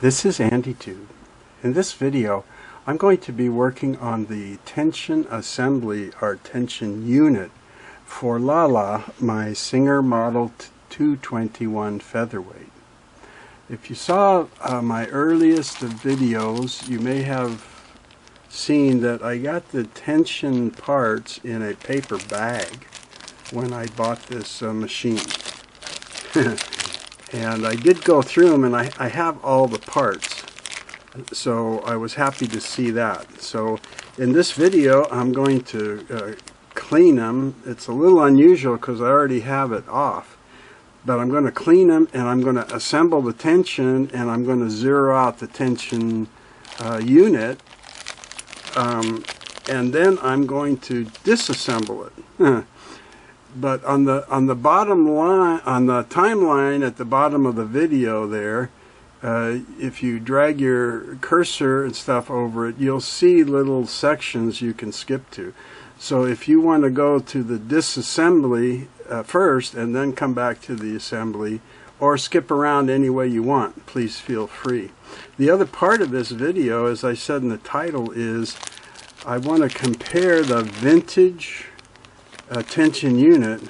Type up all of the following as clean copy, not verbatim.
This is AndyTube. In this video, I'm going to be working on the tension assembly or tension unit for Lala, my Singer Model 221 Featherweight. If you saw my earliest videos, you may have seen that I got the tension parts in a paper bag when I bought this machine. And I did go through them, and I have all the parts, so I was happy to see that. So in this video I'm going to clean them. It's a little unusual because I already have it off, but I'm going to clean them and I'm going to assemble the tension, and I'm going to zero out the tension unit, and then I'm going to disassemble it. But on the bottom line, on the timeline at the bottom of the video there, if you drag your cursor and stuff over it, you'll see little sections you can skip to. So if you want to go to the disassembly first and then come back to the assembly, or skip around any way you want, please feel free. The other part of this video, as I said in the title, is I want to compare the vintage tension unit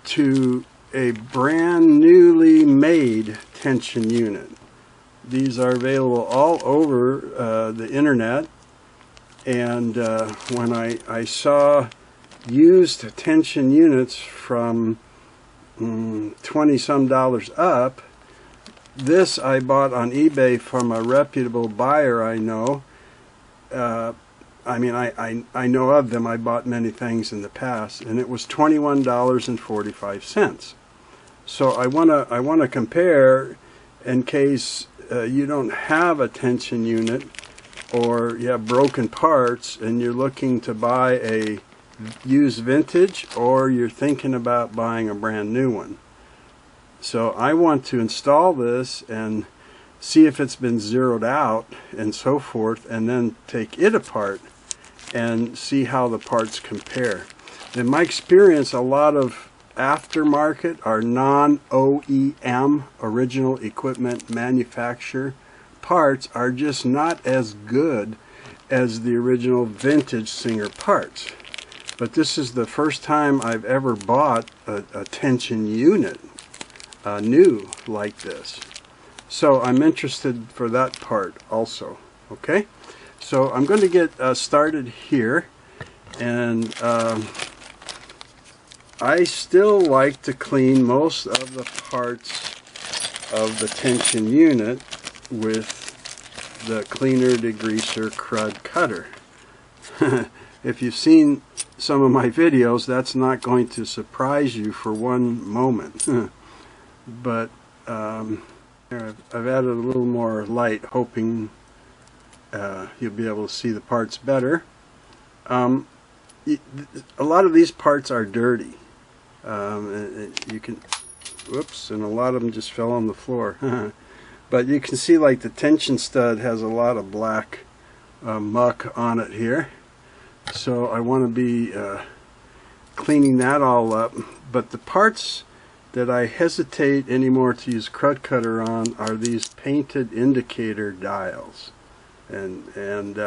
to a brand newly made tension unit. These are available all over the internet, and when I saw used tension units from $20-some up, this I bought on eBay from a reputable buyer I know. I mean, I know of them. I bought many things in the past, and it was $21.45. So I want to compare in case you don't have a tension unit, or you have broken parts and you're looking to buy a used vintage, or you're thinking about buying a brand new one. So I want to install this and see if it's been zeroed out and so forth, and then take it apart and see how the parts compare. In my experience, a lot of aftermarket or non-OEM, original equipment manufacturer parts, are just not as good as the original vintage Singer parts. But this is the first time I've ever bought a tension unit new like this. So I'm interested for that part also. Okay? So I'm going to get started here, and I still like to clean most of the parts of the tension unit with the cleaner degreaser crud cutter. If you've seen some of my videos, that's not going to surprise you for one moment. But I've added a little more light, hoping you'll be able to see the parts better. A lot of these parts are dirty. You can, whoops, and a lot of them just fell on the floor. But you can see, like, the tension stud has a lot of black muck on it here. So I want to be cleaning that all up. But the parts that I hesitate anymore to use crud cutter on are these painted indicator dials. And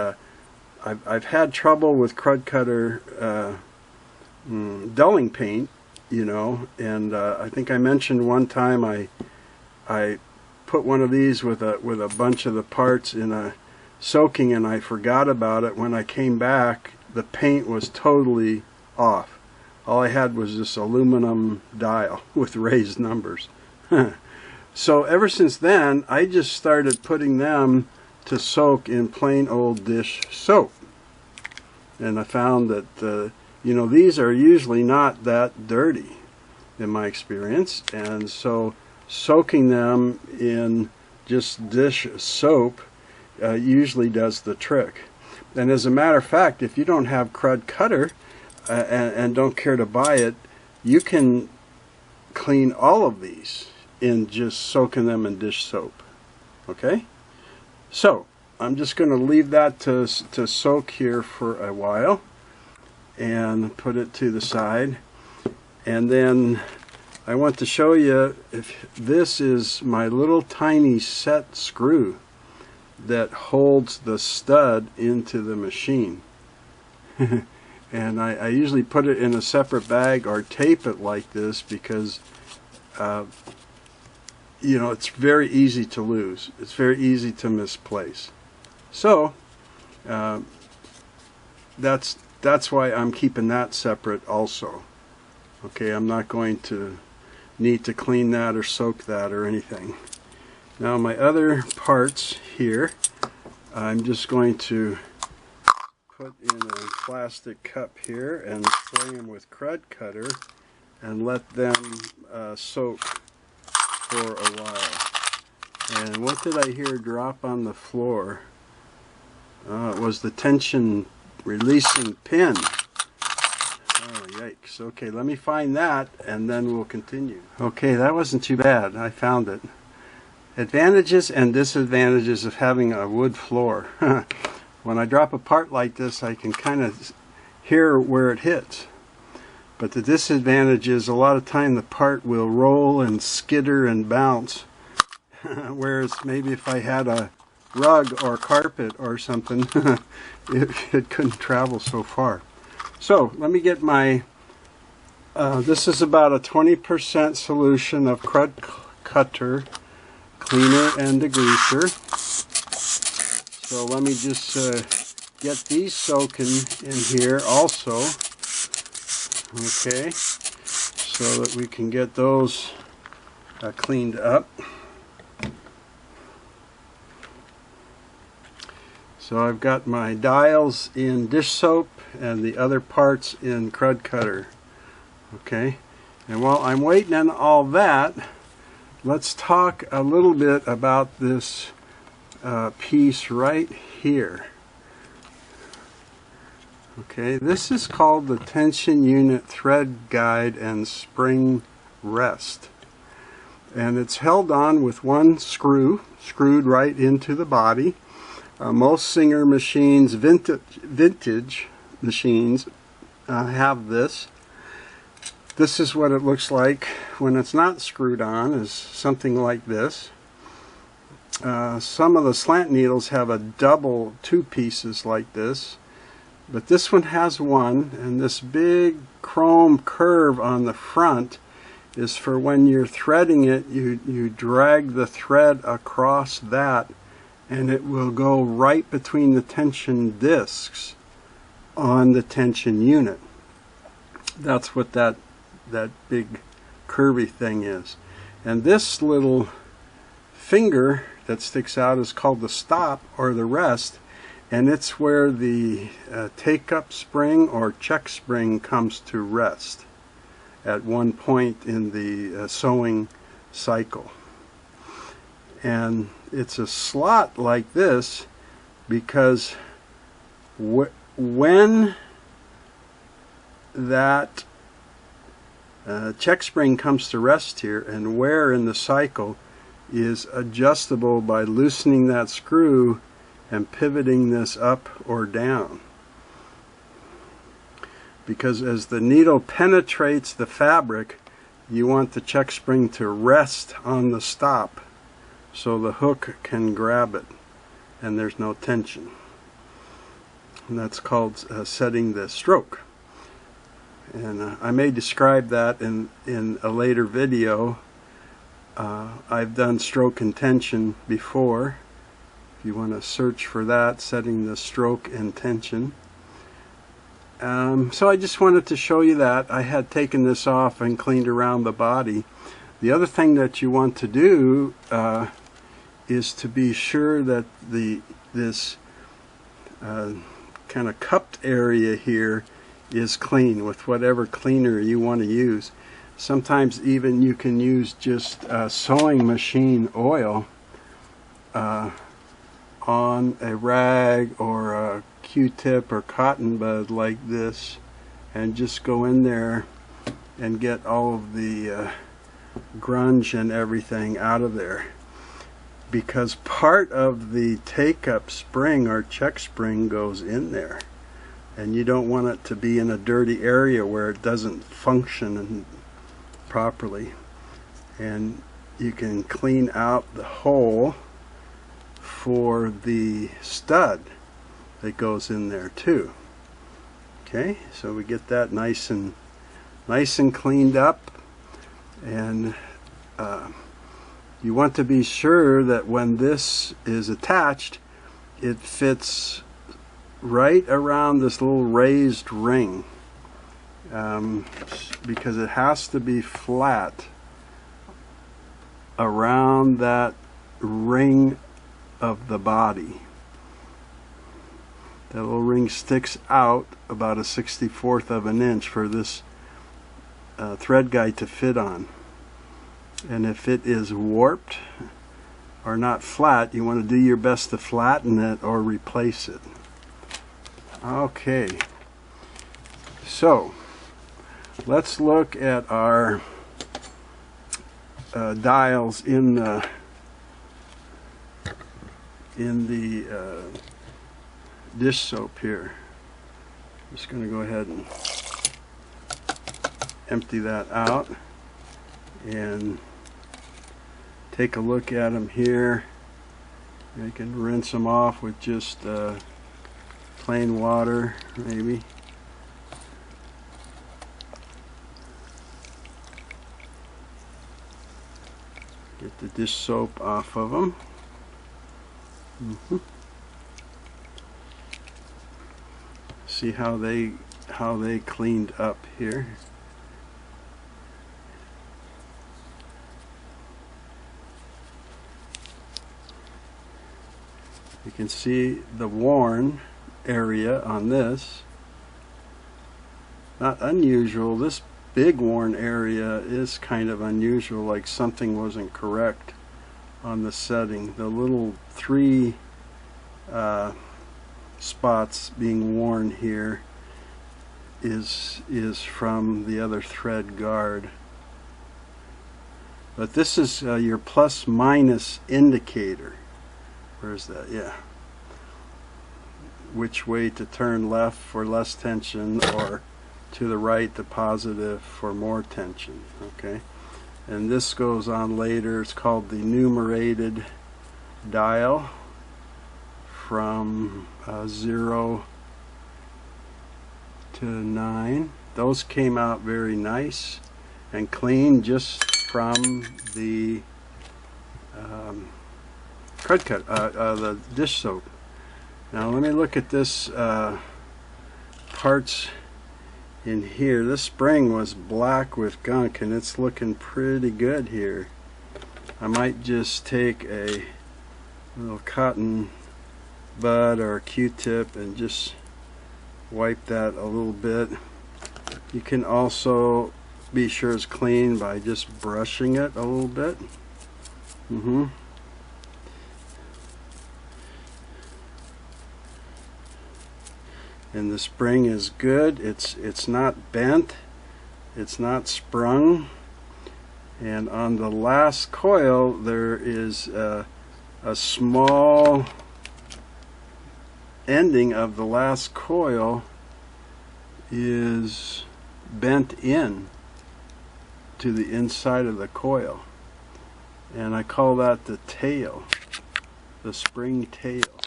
I've had trouble with crud cutter dulling paint, you know, and I think I mentioned one time I put one of these with a bunch of the parts in a soaking, and I forgot about it. When I came back, the paint was totally off. All I had was this aluminum dial with raised numbers. So ever since then, I just started putting them to soak in plain old dish soap, and I found that you know, these are usually not that dirty in my experience, and so soaking them in just dish soap usually does the trick. And as a matter of fact, if you don't have crud cutter and don't care to buy it, you can clean all of these in just soaking them in dish soap. Okay? So I'm just going to leave that to soak here for a while and put it to the side, and then I want to show you if this is my little tiny set screw that holds the stud into the machine. And I usually put it in a separate bag or tape it like this because you know, it's very easy to lose. It's very easy to misplace. So that's why I'm keeping that separate also. Okay, I'm not going to need to clean that or soak that or anything. Now my other parts here, I'm just going to put in a plastic cup here and spray them with crud cutter and let them soak for a while. And what did I hear drop on the floor? It was the tension releasing pin. Oh, yikes. Okay, let me find that and then we'll continue. Okay, that wasn't too bad. I found it. Advantages and disadvantages of having a wood floor. When I drop a part like this, I can kind of hear where it hits. But the disadvantage is a lot of time the part will roll and skitter and bounce. Whereas maybe if I had a rug or carpet or something, it couldn't travel so far. So let me get my, this is about a 20% solution of crud cutter, cleaner and degreaser. So let me just get these soaking in here also. Okay, so that we can get those cleaned up. So I've got my dials in dish soap and the other parts in crud cutter. Okay, and while I'm waiting on all that, let's talk a little bit about this piece right here. Okay, this is called the tension unit thread guide and spring rest, and it's held on with one screw screwed right into the body. Most Singer machines, vintage machines, have this. This is what it looks like when it's not screwed on, is something like this. Some of the slant needles have a double two pieces like this, but this one has one, and this big chrome curve on the front is for when you're threading it, you drag the thread across that and it will go right between the tension discs on the tension unit. That's what that big curvy thing is. And this little finger that sticks out is called the stop or the rest, and it's where the take-up spring or check spring comes to rest at one point in the sewing cycle. And it's a slot like this because when that check spring comes to rest here, and where in the cycle is adjustable by loosening that screw and pivoting this up or down. Because as the needle penetrates the fabric, you want the check spring to rest on the stop so the hook can grab it and there's no tension. And that's called setting the stroke. And I may describe that in a later video. I've done stroke and tension before. If you want to search for that, setting the stroke and tension. So I just wanted to show you that. I had taken this off and cleaned around the body. The other thing that you want to do is to be sure that this kind of cupped area here is clean with whatever cleaner you want to use. Sometimes even you can use just sewing machine oil on a rag or a Q-tip or cotton bud like this, and just go in there and get all of the grunge and everything out of there, because part of the take-up spring or check spring goes in there, and you don't want it to be in a dirty area where it doesn't function properly, and you can clean out the hole for the stud that goes in there too. Okay, so we get that nice and cleaned up, and you want to be sure that when this is attached, it fits right around this little raised ring, because it has to be flat around that ring of the body. That little ring sticks out about a 1/64 of an inch for this thread guide to fit on. And if it is warped or not flat, you want to do your best to flatten it or replace it. Okay, so let's look at our dials in the dish soap here. I'm just going to go ahead and empty that out and take a look at them here. You can rinse them off with just plain water, maybe. Get the dish soap off of them. See how they cleaned up here. You can see the worn area on this. Not unusual. This big worn area is kind of unusual, like something wasn't correct on the setting. The little 3 spots being worn here is from the other thread guard. But this is your plus minus indicator. Where's that? Yeah. Which way to turn left for less tension, or to the right, the positive, for more tension. Okay. And this goes on later. It's called the numerated dial, from 0 to 9. Those came out very nice and clean just from the the dish soap. Now let me look at this parts in here. This spring was black with gunk, and it's looking pretty good here. I might just take a little cotton bud or a Q-tip and just wipe that a little bit. You can also be sure it's clean by just brushing it a little bit. And the spring is good. It's not bent, it's not sprung, and on the last coil there is a small ending of the last coil is bent in to the inside of the coil, and I call that the tail, the spring tail.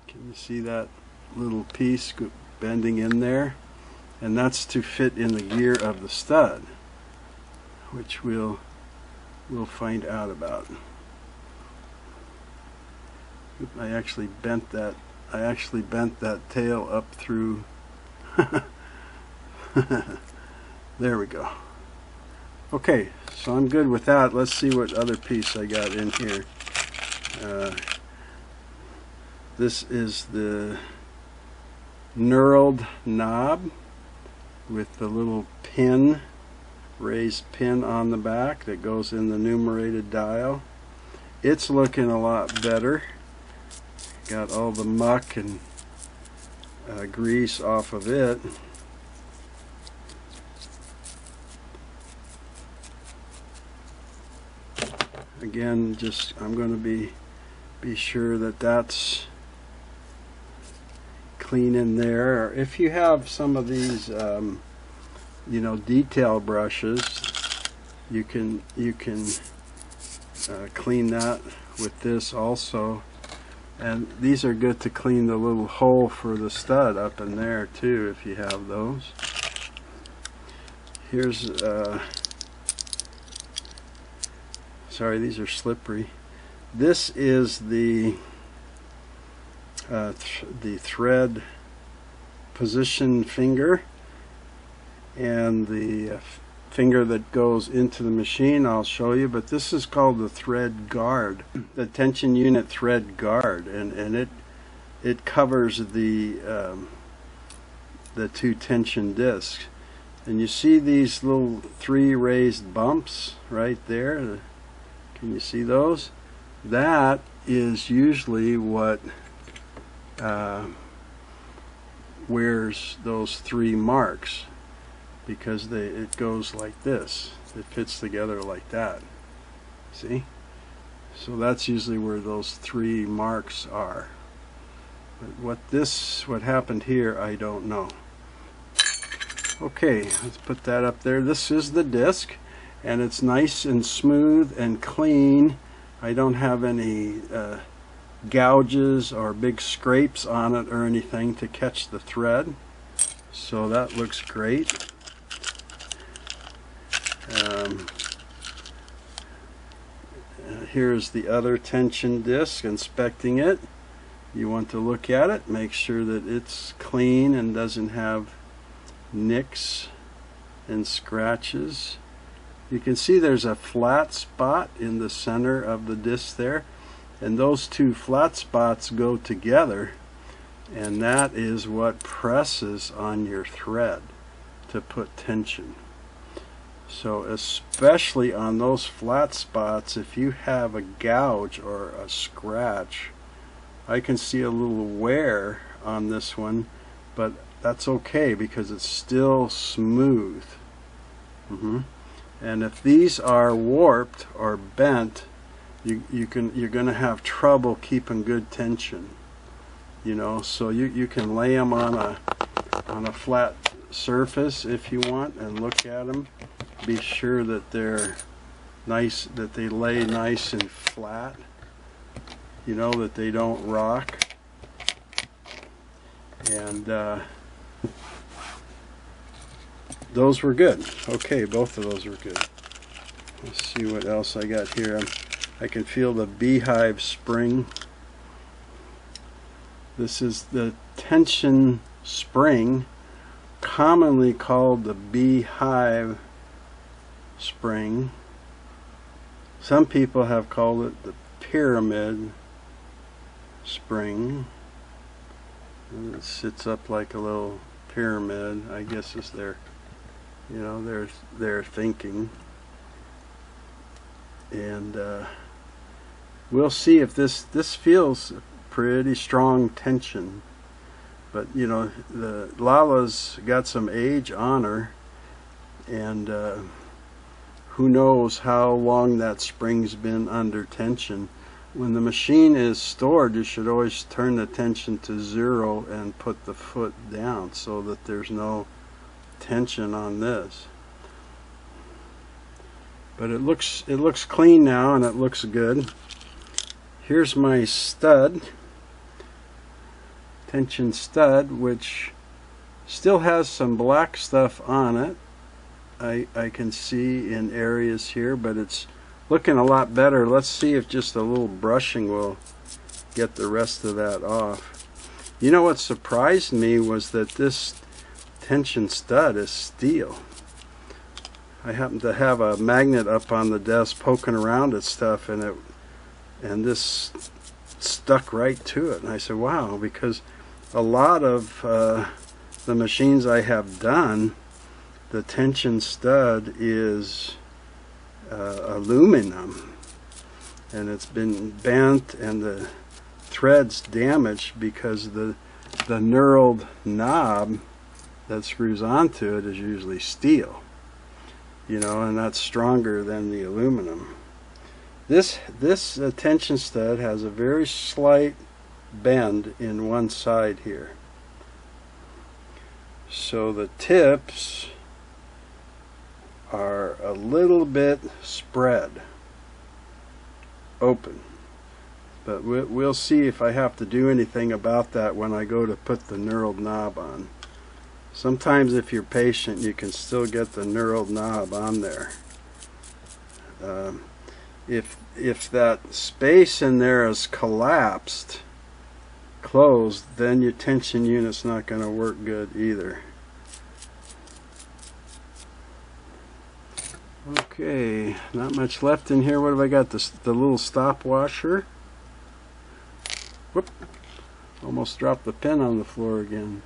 Can you see that little piece bending in there? And that's to fit in the gear of the stud, which we'll find out about. I actually bent that tail up through there we go. Okay, so I'm good with that. Let's see what other piece I got in here. This is the knurled knob with the little pin, raised pin on the back that goes in the numerated dial. It's looking a lot better. Got all the muck and grease off of it. Again, just I'm going to be sure that that's clean in there. If you have some of these you know, detail brushes, you can clean that with this also. And these are good to clean the little hole for the stud up in there too, if you have those. Here's sorry, these are slippery. This is the thread position finger, and the finger that goes into the machine I'll show you, but this is called the thread guard, the tension unit thread guard, and it covers the two tension discs. And you see these little 3 raised bumps right there. Can you see those? That is usually what wears those 3 marks, because it goes like this. It fits together like that. See? So that's usually where those 3 marks are. But what happened here, I don't know. Okay, let's put that up there. This is the disc, and it's nice and smooth and clean. I don't have any gouges or big scrapes on it or anything to catch the thread, so that looks great. Here's the other tension disc, inspecting it. You want to look at it, make sure that it's clean and doesn't have nicks and scratches. You can see there's a flat spot in the center of the disc there, and those 2 flat spots go together, and that is what presses on your thread to put tension. So especially on those flat spots, if you have a gouge or a scratch, I can see a little wear on this one, but that's okay because it's still smooth. And if these are warped or bent, you're going to have trouble keeping good tension. You know, so you can lay them on a flat surface if you want and look at them. Be sure that they're nice, that they lay nice and flat. You know, that they don't rock. And those were good. Okay, both of those were good. Let's see what else I got here. I can feel the beehive spring. This is the tension spring, commonly called the beehive spring. Some people have called it the pyramid spring. And it sits up like a little pyramid. I guess it's their, you know, their thinking. And we'll see if this feels pretty strong tension. But you know, the Lala's got some age on her, and who knows how long that spring's been under tension. When the machine is stored, you should always turn the tension to 0 and put the foot down so that there's no tension on this. But it looks clean now, and it looks good. Here's my stud, tension stud, which still has some black stuff on it. I can see in areas here, but it's looking a lot better. Let's see if just a little brushing will get the rest of that off. You know what surprised me was that this tension stud is steel. I happen to have a magnet up on the desk poking around at stuff, and this stuck right to it. And I said, wow, because a lot of the machines I have done, the tension stud is aluminum, and it's been bent and the threads damaged because the knurled knob that screws onto it is usually steel, you know, and that's stronger than the aluminum. This tension stud has a very slight bend in one side here, so the tips are a little bit spread open, but we'll see if I have to do anything about that when I go to put the knurled knob on. Sometimes if you're patient, you can still get the knurled knob on there. If that space in there is collapsed, closed, then your tension unit's not going to work good either. Okay, not much left in here. What have I got? The little stop washer. Whoop! Almost dropped the pin on the floor again.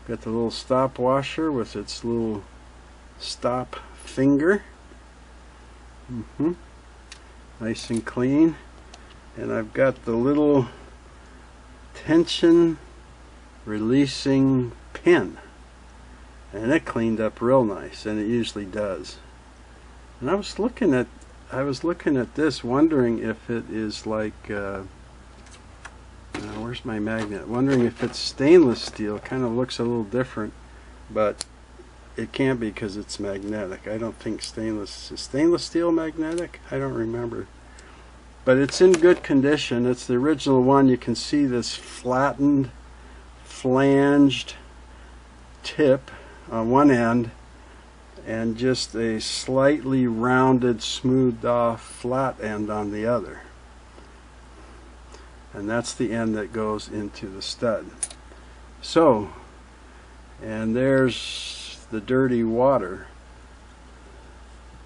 Got the little stop washer with its little stop finger. Nice and clean. And I've got the little tension releasing pin. And it cleaned up real nice, and it usually does. And I was looking at this, wondering if it is like where's my magnet? Wondering if it's stainless steel. Kind of looks a little different, but it can't be because it's magnetic. I don't think is stainless steel magnetic? I don't remember. But it's in good condition. It's the original one. You can see this flattened, flanged tip on one end, and just a slightly rounded, smoothed off flat end on the other. And that's the end that goes into the stud. So, and there's the dirty water.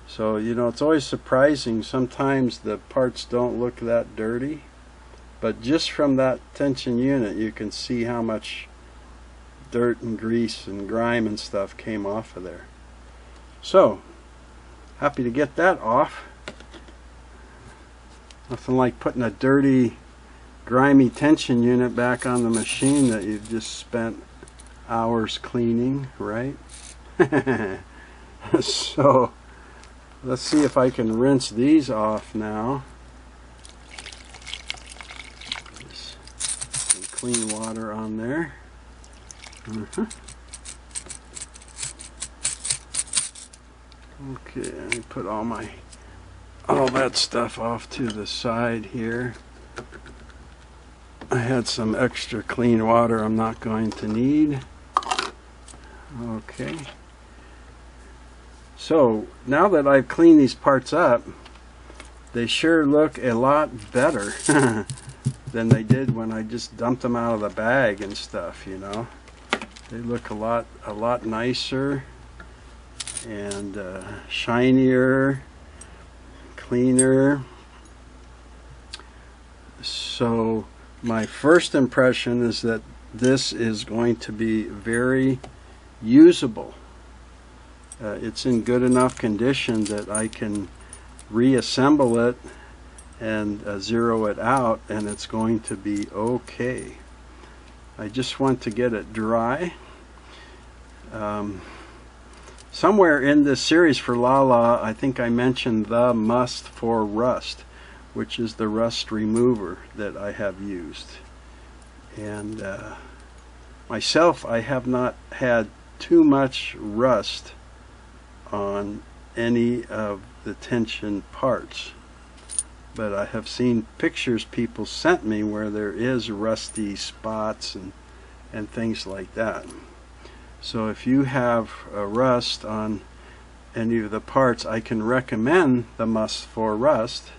So, you know, it's always surprising. Sometimes the parts don't look that dirty, but just from that tension unit you can see how much dirt and grease and grime and stuff came off of there. So, happy to get that off. Nothing like putting a dirty, grimy tension unit back on the machine that you've just spent hours cleaning, right? So, let's see if I can rinse these off now. Just some clean water on there. Okay, let me put all that stuff off to the side here. I had some extra clean water I'm not going to need. Okay. So now that I've cleaned these parts up, they sure look a lot better than they did when I just dumped them out of the bag and stuff, you know. They look a lot nicer and shinier, cleaner. So my first impression is that this is going to be very usable. It's in good enough condition that I can reassemble it and zero it out, and it's going to be okay. I just want to get it dry. Somewhere in this series for Lala, I think I mentioned the must for rust, which is the rust remover that I have used. And myself, I have not had too much rust on any of the tension parts, but I have seen pictures people sent me where there is rusty spots and things like that. So if you have a rust on any of the parts, I can recommend the Must for Rust,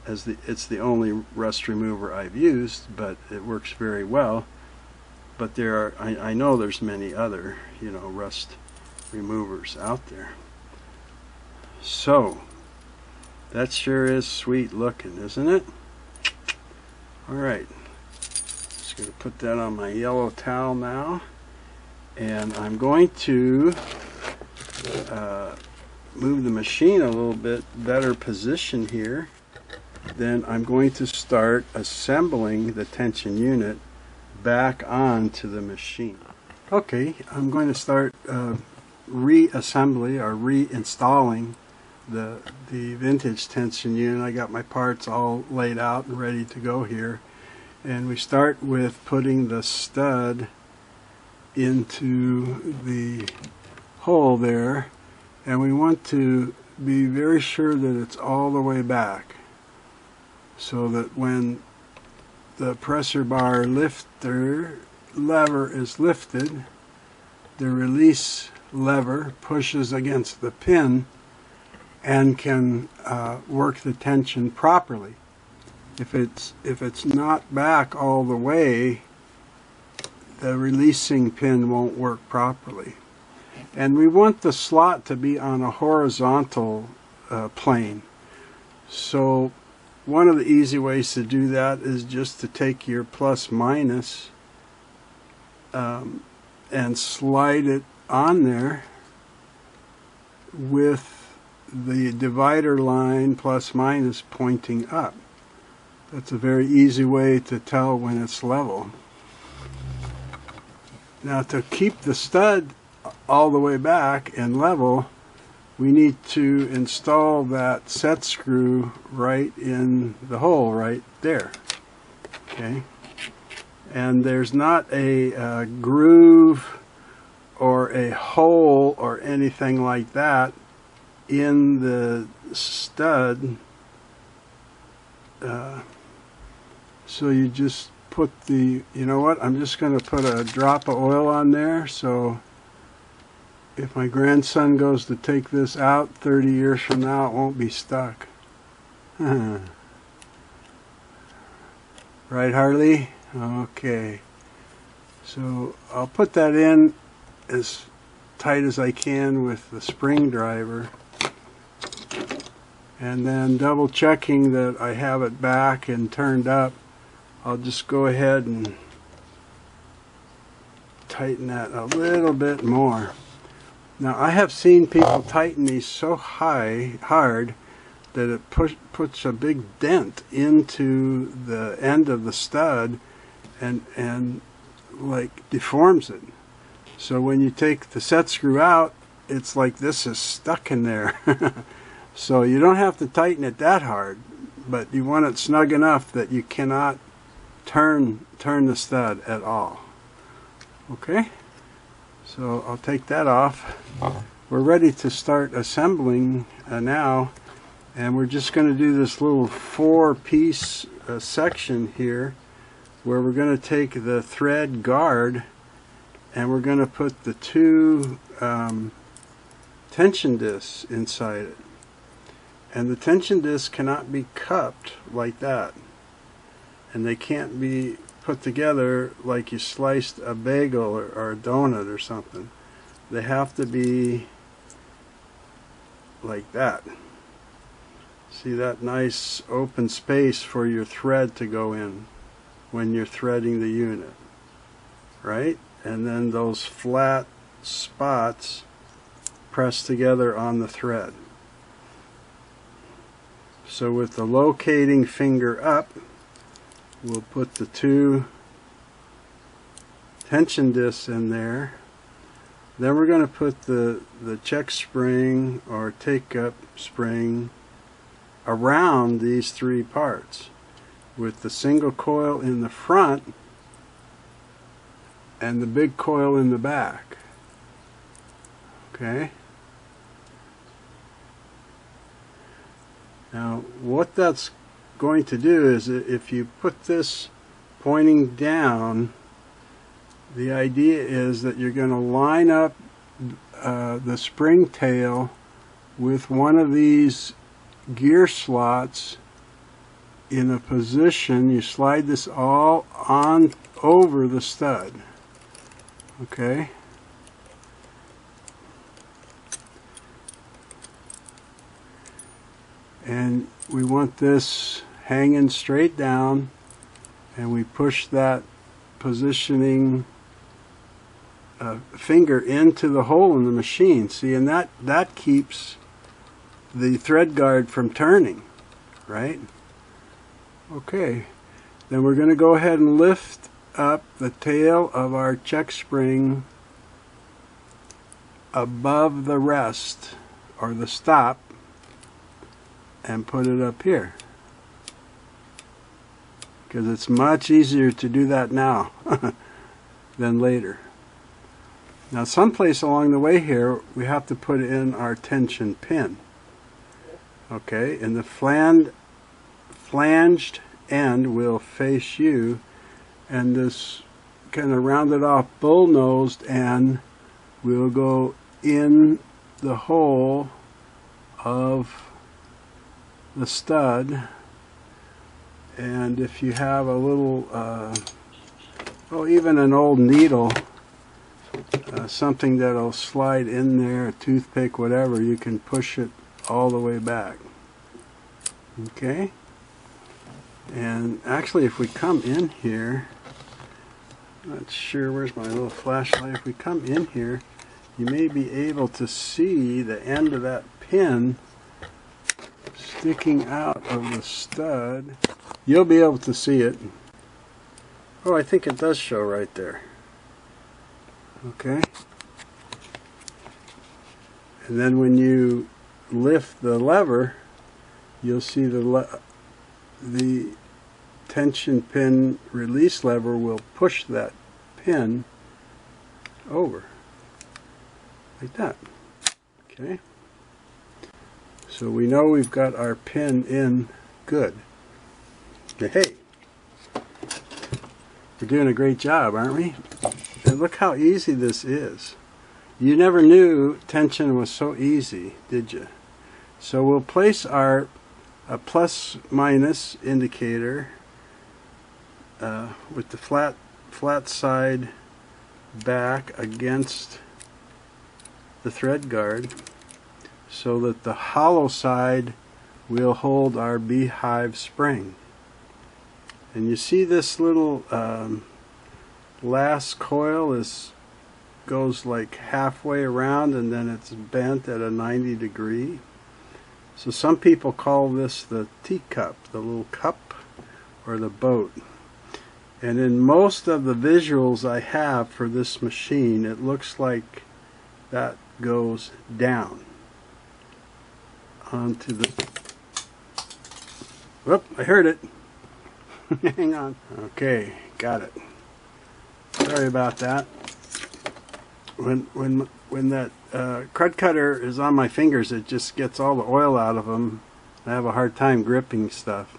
as it's the only rust remover I've used, but it works very well. But there are, I know there's many other, you know, rust removers out there. So that sure is sweet looking, isn't it? Alright, just going to put that on my yellow towel now, and I'm going to move the machine a little bit better position here. Then I'm going to start assembling the tension unit back onto the machine. Okay, I'm going to start reassembly or reinstalling the vintage tension unit. I got my parts all laid out and ready to go here, and we start with putting the stud into the hole there, and we want to be very sure that it's all the way back, so that when the pressure bar lifter lever is lifted, the release lever pushes against the pin and can work the tension properly. If it's not back all the way, the releasing pin won't work properly. And we want the slot to be on a horizontal plane. So one of the easy ways to do that is just to take your plus minus and slide it on there with the divider line plus minus pointing up. That's a very easy way to tell when it's level. Now, to keep the stud all the way back and level, we need to install that set screw right in the hole right there. Okay, and there's not a groove or a hole or anything like that in the stud, so you just put the, you know what, I'm just going to put a drop of oil on there, so if my grandson goes to take this out 30 years from now, it won't be stuck. Right, Harley? Okay. So I'll put that in as tight as I can with the spring driver, and then double checking that I have it back and turned up, I'll just go ahead and tighten that a little bit more. Now, I have seen people tighten these so hard that it puts a big dent into the end of the stud and like deforms it. So when you take the set screw out, it's like this is stuck in there. So you don't have to tighten it that hard, but you want it snug enough that you cannot turn the stud at all. Okay, so I'll take that off. We're ready to start assembling now, and we're just going to do this little 4-piece section here where we're going to take the thread guard and we're going to put the 2 tension discs inside it. And the tension discs cannot be cupped like that, and they can't be put together like you sliced a bagel or a donut or something. They have to be like that. See that nice open space for your thread to go in when you're threading the unit, right? And then those flat spots pressed together on the thread. So with the locating finger up, we'll put the 2 tension discs in there. Then we're going to put the check spring or take-up spring around these 3 parts with the single coil in the front and the big coil in the back. Okay? Now, what that's going to do is, if you put this pointing down, the idea is that you're going to line up the spring tail with one of these gear slots in a position. You slide this all on over the stud. Okay? And we want this hanging straight down, and we push that positioning finger into the hole in the machine. See, and that keeps the thread guard from turning, right? Okay, then we're going to go ahead and lift up the tail of our check spring above the rest or the stop and put it up here, because it's much easier to do that now than later. Now someplace along the way here we have to put in our tension pin. Okay, and the flanged end will face you, and this kind of rounded off bull-nosed end will go in the hole of the stud. And if you have a little even an old needle, something that'll slide in there, a toothpick, whatever, you can push it all the way back. Okay, and actually if we come in here, not sure, where's my little flashlight? If we come in here, you may be able to see the end of that pin sticking out of the stud. You'll be able to see it. Oh, I think it does show right there. Okay. And then when you lift the lever, you'll see the tension pin release lever will push that pin over like that. Okay, so we know we've got our pin in good. Hey, we're doing a great job, aren't we? And look how easy this is. You never knew tension was so easy, did you? So we'll place our plus minus indicator with the flat side back against the thread guard, so that the hollow side will hold our beehive spring. And you see this little last coil goes like halfway around, and then it's bent at a 90 degree. So some people call this the teacup, the little cup, or the boat. And in most of the visuals I have for this machine, it looks like that goes down onto the... Whoop, I heard it. Hang on. Okay, got it. Sorry about that. When that crud cutter is on my fingers, it just gets all the oil out of them. I have a hard time gripping stuff.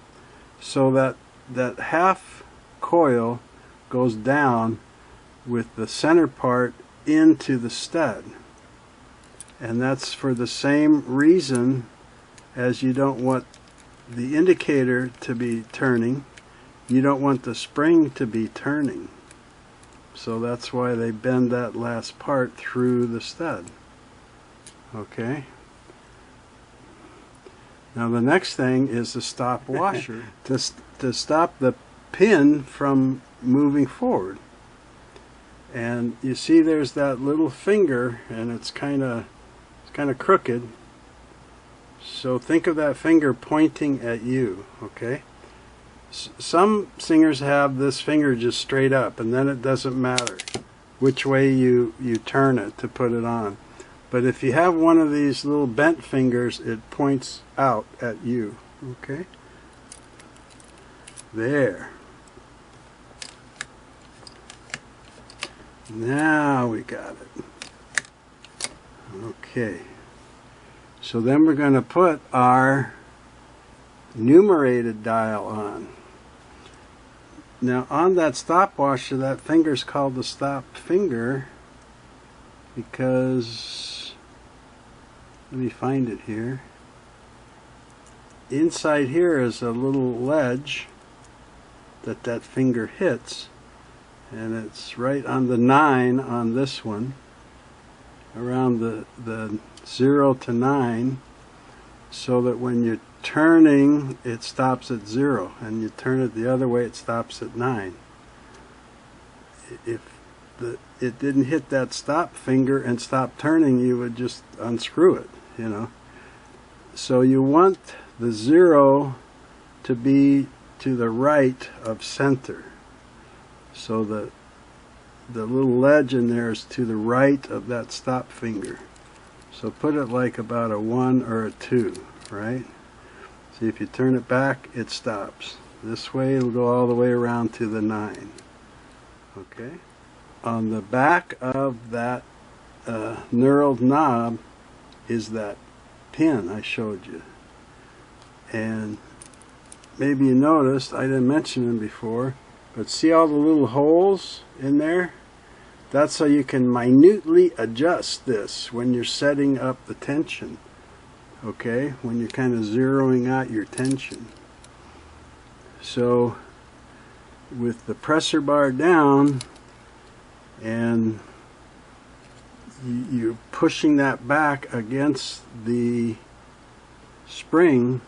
So that half coil goes down with the center part into the stud. And that's for the same reason as you don't want the indicator to be turning. You don't want the spring to be turning. So that's why they bend that last part through the stud. Okay. Now the next thing is the stop washer to stop the pin from moving forward. And you see there's that little finger, and it's kind of crooked. So think of that finger pointing at you, okay? Some singers have this finger just straight up, and then it doesn't matter which way you turn it to put it on. But if you have one of these little bent fingers, it points out at you, okay? There. Now we got it. Okay. So then we're going to put our numerated dial on. Now on that stop washer, that finger's called the stop finger because, let me find it here. Inside here is a little ledge that finger hits, and it's right on the 9 on this one, around the 0 to 9, so that when you're turning it stops at 0, and you turn it the other way, it stops at 9. If it didn't hit that stop finger and stop turning, you would just unscrew it, you know. So you want the 0 to be to the right of center, so the little ledge in there is to the right of that stop finger. So put it like about a 1 or a 2, right? See, if you turn it back, it stops. This way it'll go all the way around to the 9. Okay? On the back of that knurled knob is that pin I showed you. And maybe you noticed, I didn't mention them before, but see all the little holes in there? That's so you can minutely adjust this when you're setting up the tension. Okay, when you're kind of zeroing out your tension. So with the pressure bar down and you're pushing that back against the spring,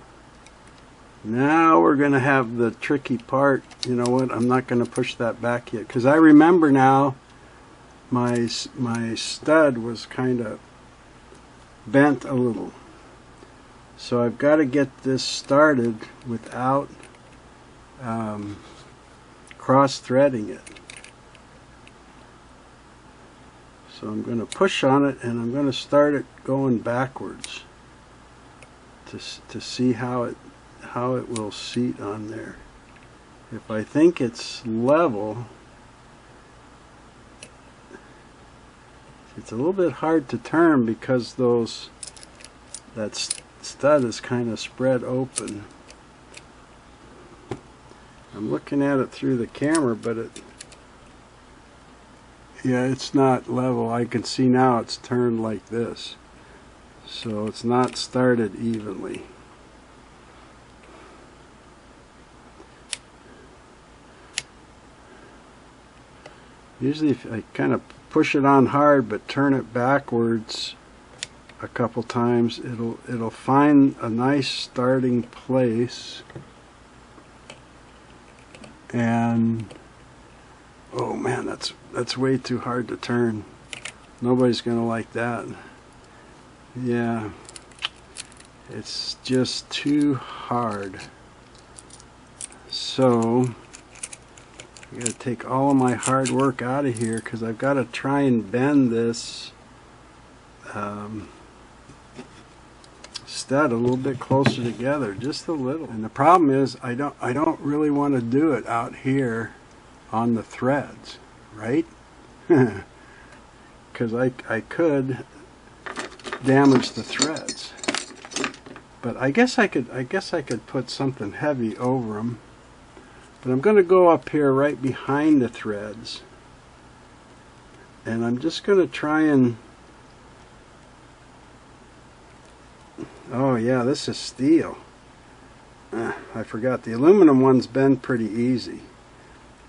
now we're going to have the tricky part. You know what, I'm not going to push that back yet, because I remember now my stud was kind of bent a little. So I've got to get this started without cross-threading it. So I'm going to push on it, and I'm going to start it going backwards to see how it will seat on there. If I think it's level, it's a little bit hard to turn because that stud is kind of spread open. I'm looking at it through the camera, but it's not level. I can see now it's turned like this, so it's not started evenly. Usually if I kind of push it on hard but turn it backwards a couple times, it'll find a nice starting place. And oh man, that's way too hard to turn. Nobody's gonna like that. Yeah, it's just too hard. So I gotta take all of my hard work out of here, because I've got to try and bend this stud a little bit closer together, just a little. And the problem is I don't really want to do it out here on the threads, right? Because I could damage the threads. But I guess I could put something heavy over them. But I'm going to go up here right behind the threads, and I'm just going to try and, oh yeah, this is steel. I forgot the aluminum one's bend pretty easy.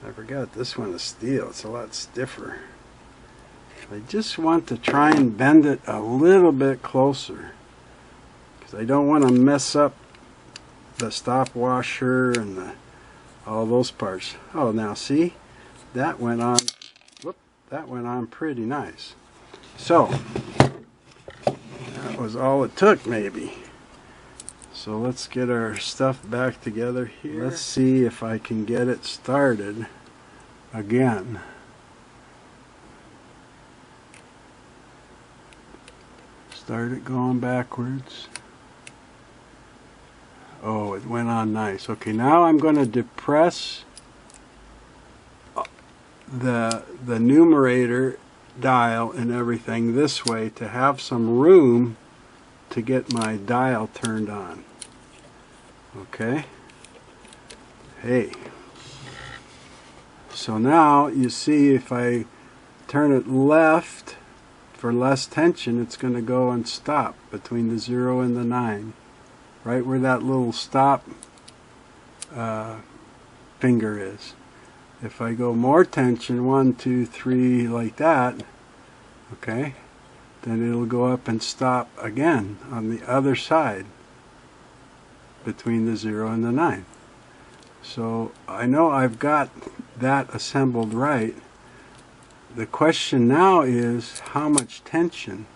I forgot this one is steel. It's a lot stiffer. I just want to try and bend it a little bit closer, because I don't want to mess up the stop washer and all those parts. Oh, now see, that went on. Whoop, that went on pretty nice. So that was all it took, maybe. So let's get our stuff back together here. Let's see if I can get it started again. Start it going backwards. Oh, it went on nice. Okay, now I'm going to depress the numerator dial and everything this way to have some room to get my dial turned on. Okay. Hey. So now you see, if I turn it left for less tension, it's going to go and stop between the 0 and the 9. Right where that little stop finger is. If I go more tension, 1, 2, 3, like that, okay, then it'll go up and stop again on the other side between the 0 and the 9. So I know I've got that assembled right. The question now is how much tension,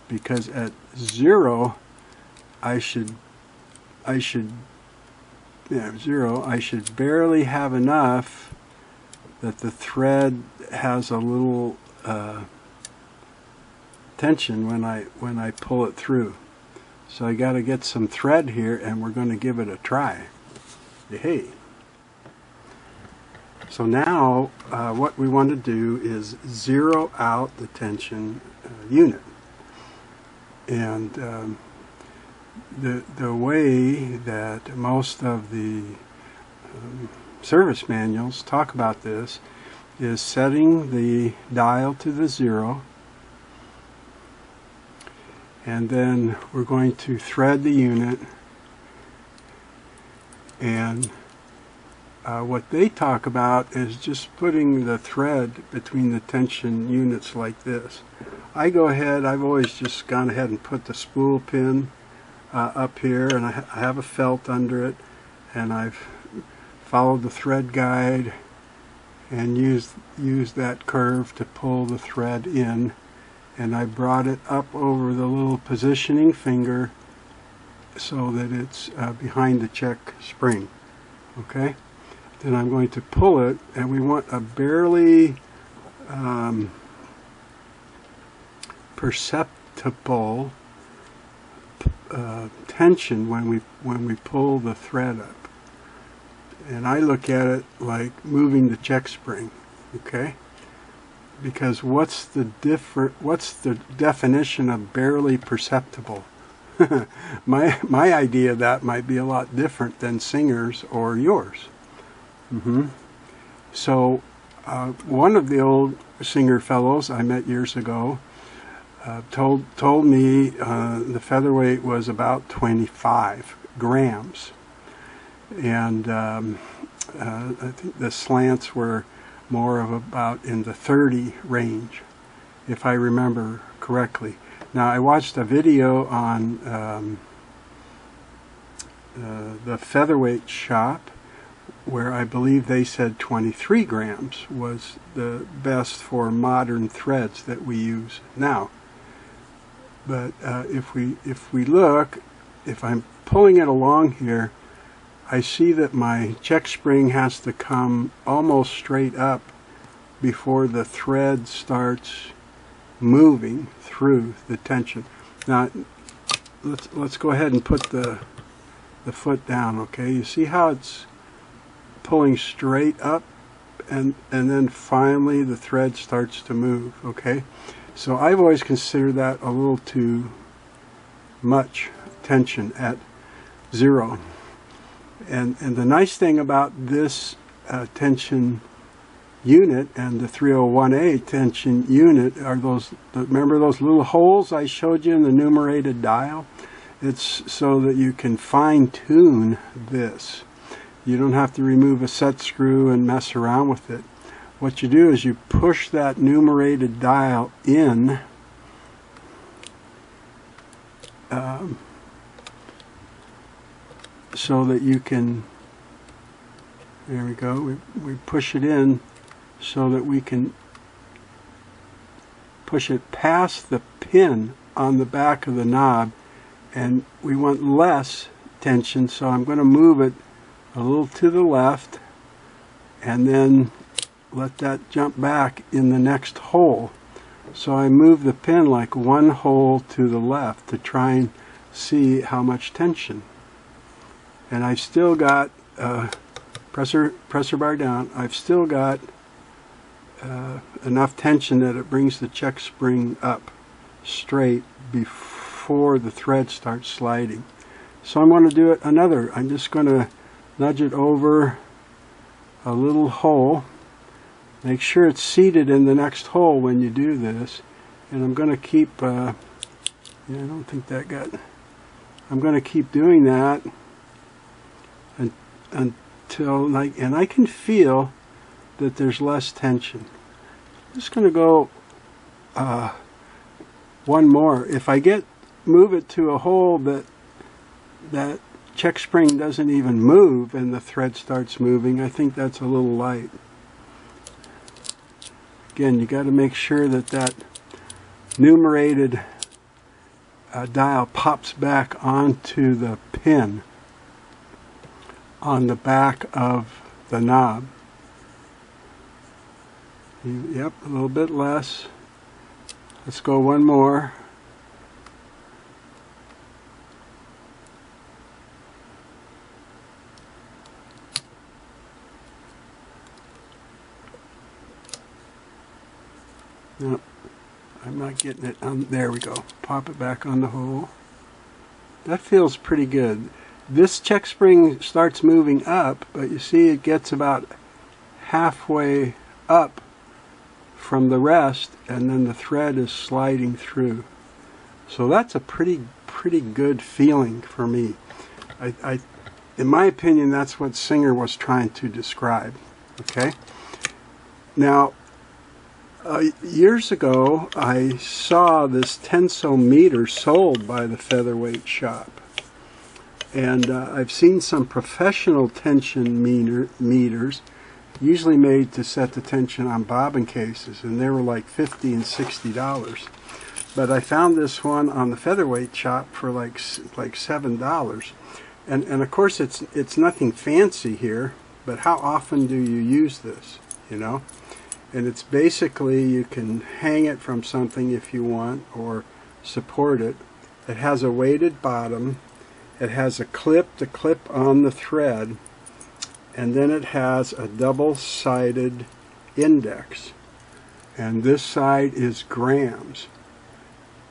because at 0 I should barely have enough that the thread has a little tension when I pull it through. So I got to get some thread here, and we're going to give it a try. Hey. So now what we want to do is zero out the tension unit. And the way that most of the service manuals talk about this is setting the dial to the 0, and then we're going to thread the unit, and what they talk about is just putting the thread between the tension units like this. I go ahead, I've always just gone ahead and put the spool pin up here, and I have a felt under it, and I've followed the thread guide and used that curve to pull the thread in, and I brought it up over the little positioning finger so that it's behind the check spring. Okay, then I'm going to pull it, and we want a barely perceptible tension when we pull the thread up. And I look at it like moving the check spring, okay? Because what's the definition of barely perceptible? my idea of that might be a lot different than Singer's or yours. So one of the old Singer fellows I met years ago told me the featherweight was about 25 grams. And I think the slants were more of about in the 30 range, if I remember correctly. Now, I watched a video on the Featherweight shop where I believe they said 23 grams was the best for modern threads that we use now. But if we look, if I'm pulling it along here, I see that my check spring has to come almost straight up before the thread starts moving through the tension. Now, let's go ahead and put the foot down, okay? You see how it's pulling straight up, and then finally the thread starts to move, okay? So I've always considered that a little too much tension at 0. And the nice thing about this tension unit and the 301A tension unit are those, remember those little holes I showed you in the numerated dial? It's so that you can fine-tune this. You don't have to remove a set screw and mess around with it. What you do is you push that numerated dial in so that you can, there we go, we push it in so that we can push it past the pin on the back of the knob, and we want less tension, so I'm going to move it a little to the left and then let that jump back in the next hole. So I move the pin like one hole to the left to try and see how much tension. And I've still got pressure bar down. I've still got enough tension that it brings the check spring up straight before the thread starts sliding. So I'm going to do it another. I'm just going to nudge it over a little hole. Make sure it's seated in the next hole when you do this. And I'm going to keep, yeah, I don't think that got, I'm going to keep doing that until, and I can feel that there's less tension. I'm just going to go one more. If I move it to a hole that check spring doesn't even move and the thread starts moving, I think that's a little light. Again, you got to make sure that that numerated dial pops back onto the pin on the back of the knob. Yep, a little bit less. Let's go one more. Nope, I'm not getting it on. There we go. Pop it back on the hole. That feels pretty good. This check spring starts moving up, but you see it gets about halfway up from the rest, and then the thread is sliding through. So that's a pretty good feeling for me. In my opinion, that's what Singer was trying to describe. Okay. Now, years ago, I saw this tensometer sold by the Featherweight shop. And I've seen some professional tension meters, usually made to set the tension on bobbin cases, and they were like $50 and $60. But I found this one on the Featherweight shop for like $7. And of course, it's nothing fancy here, but how often do you use this, you know? And it's basically, you can hang it from something if you want, or support it. It has a weighted bottom. It has a clip to clip on the thread, and then it has a double-sided index. And this side is grams.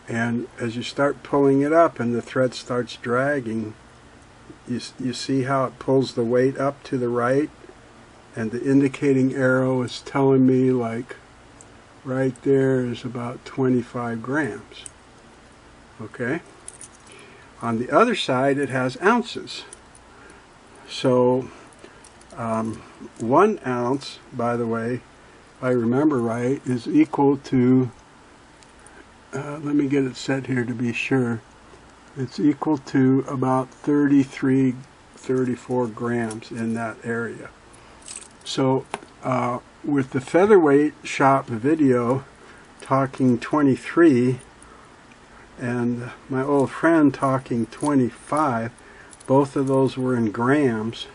And as you start pulling it up and the thread starts dragging, you see how it pulls the weight up to the right, and the indicating arrow is telling me like right there is about 25 grams. Okay? On the other side, it has ounces. So 1 ounce, by the way, if I remember right, is equal to, let me get it set here to be sure, it's equal to about 33, 34 grams in that area. So with the Featherweight shop video talking 23, and my old friend talking 25, both of those were in grams.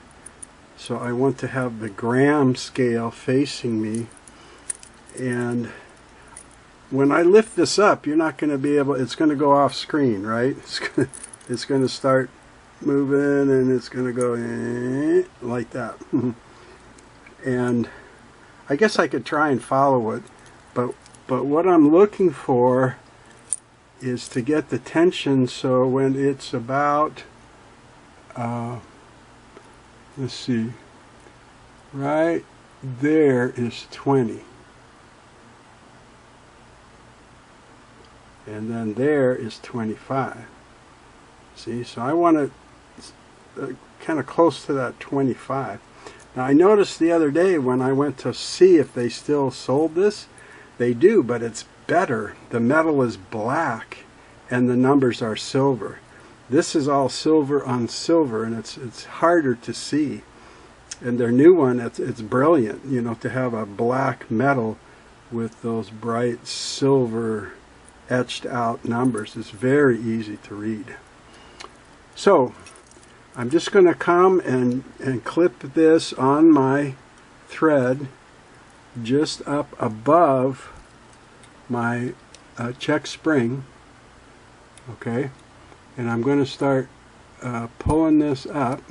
So I want to have the gram scale facing me. And when I lift this up, you're not going to be able, it's going to go off screen, right? It's going to start moving, and it's going to go like that. And I guess I could try and follow it, but what I'm looking for is to get the tension so when it's about, let's see, right there is 20. And then there is 25. See, so I want it kind of close to that 25. Now I noticed the other day when I went to see if they still sold this, they do, but it's better. The metal is black and the numbers are silver. This is all silver on silver, and it's harder to see. And their new one, it's brilliant, you know, to have a black metal with those bright silver etched out numbers. It's very easy to read. So I'm just going to come and clip this on my thread just up above my check spring. Okay, and I'm going to start pulling this up.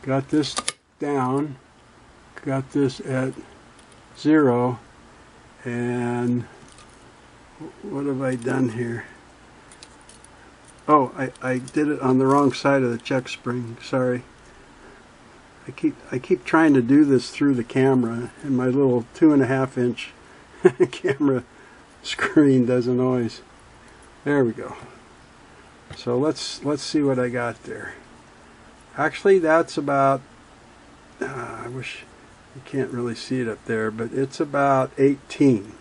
Got this down, got this at 0, and what have I done here? Oh, I did it on the wrong side of the check spring. Sorry. I keep trying to do this through the camera, and my little 2.5 inch camera screen doesn't always. There we go. So let's see what I got there. Actually, that's about, I wish you can't really see it up there, but it's about 18.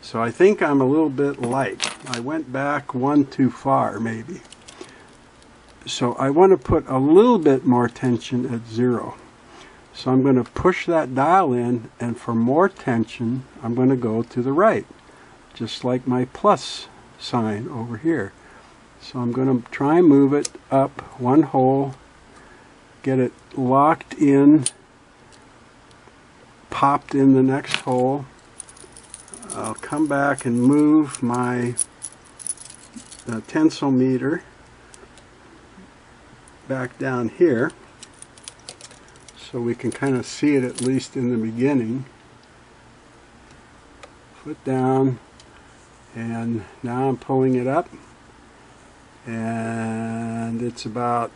So I think I'm a little bit light. I went back one too far, maybe. So I want to put a little bit more tension at 0. So I'm going to push that dial in, and for more tension, I'm going to go to the right, just like my plus sign over here. So I'm going to try and move it up one hole, get it locked in, popped in the next hole. I'll come back and move my tensometer back down here so we can kind of see it at least in the beginning. foot down, and now I'm pulling it up, and it's about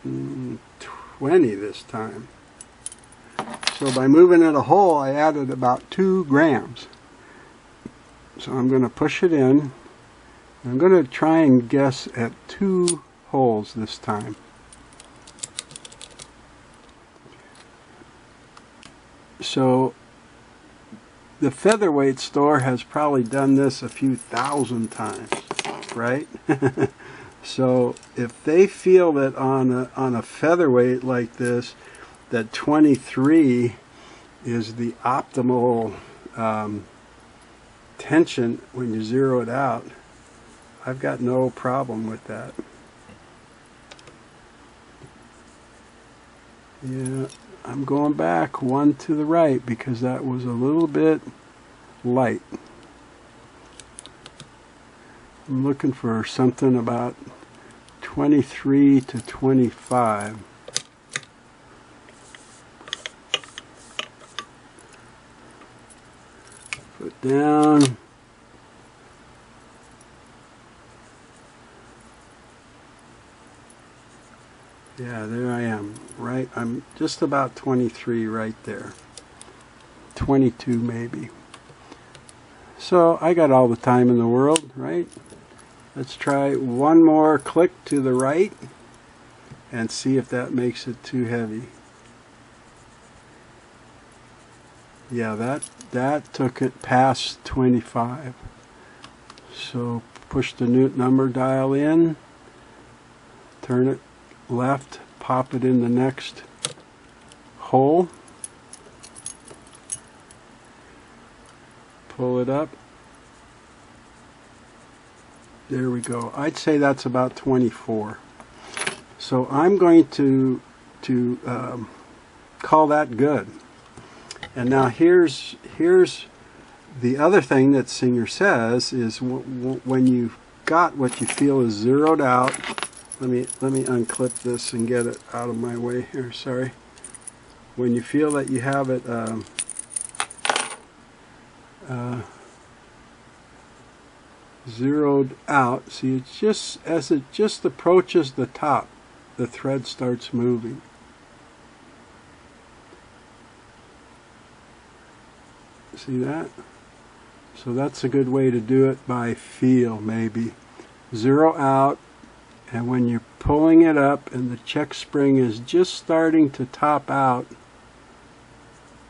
20 this time. So by moving it a hole, I added about 2 grams. So I'm going to push it in. I'm going to try and guess at 2 holes this time. So the Featherweight store has probably done this a few thousand times, right? So if they feel that on a featherweight like this, that 23 is the optimal tension when you zero it out, I've got no problem with that. Yeah, I'm going back 1 to the right because that was a little bit light. I'm looking for something about 23 to 25. Put down. Yeah, there I am. Right, I'm just about 23 right there. 22 maybe. So I got all the time in the world, right? Let's try one more click to the right and see if that makes it too heavy. Yeah, that took it past 25. So push the Newton number dial in, turn it left, pop it in the next hole, pull it up. There we go. I'd say that's about 24. So I'm going to call that good. And now here's the other thing that Singer says is when you've got what you feel is zeroed out. Let me unclip this and get it out of my way here. Sorry. When you feel that you have it zeroed out, see, it's just as it just approaches the top, the thread starts moving. See that? So that's a good way to do it, by feel maybe. Zero out, and when you're pulling it up and the check spring is just starting to top out,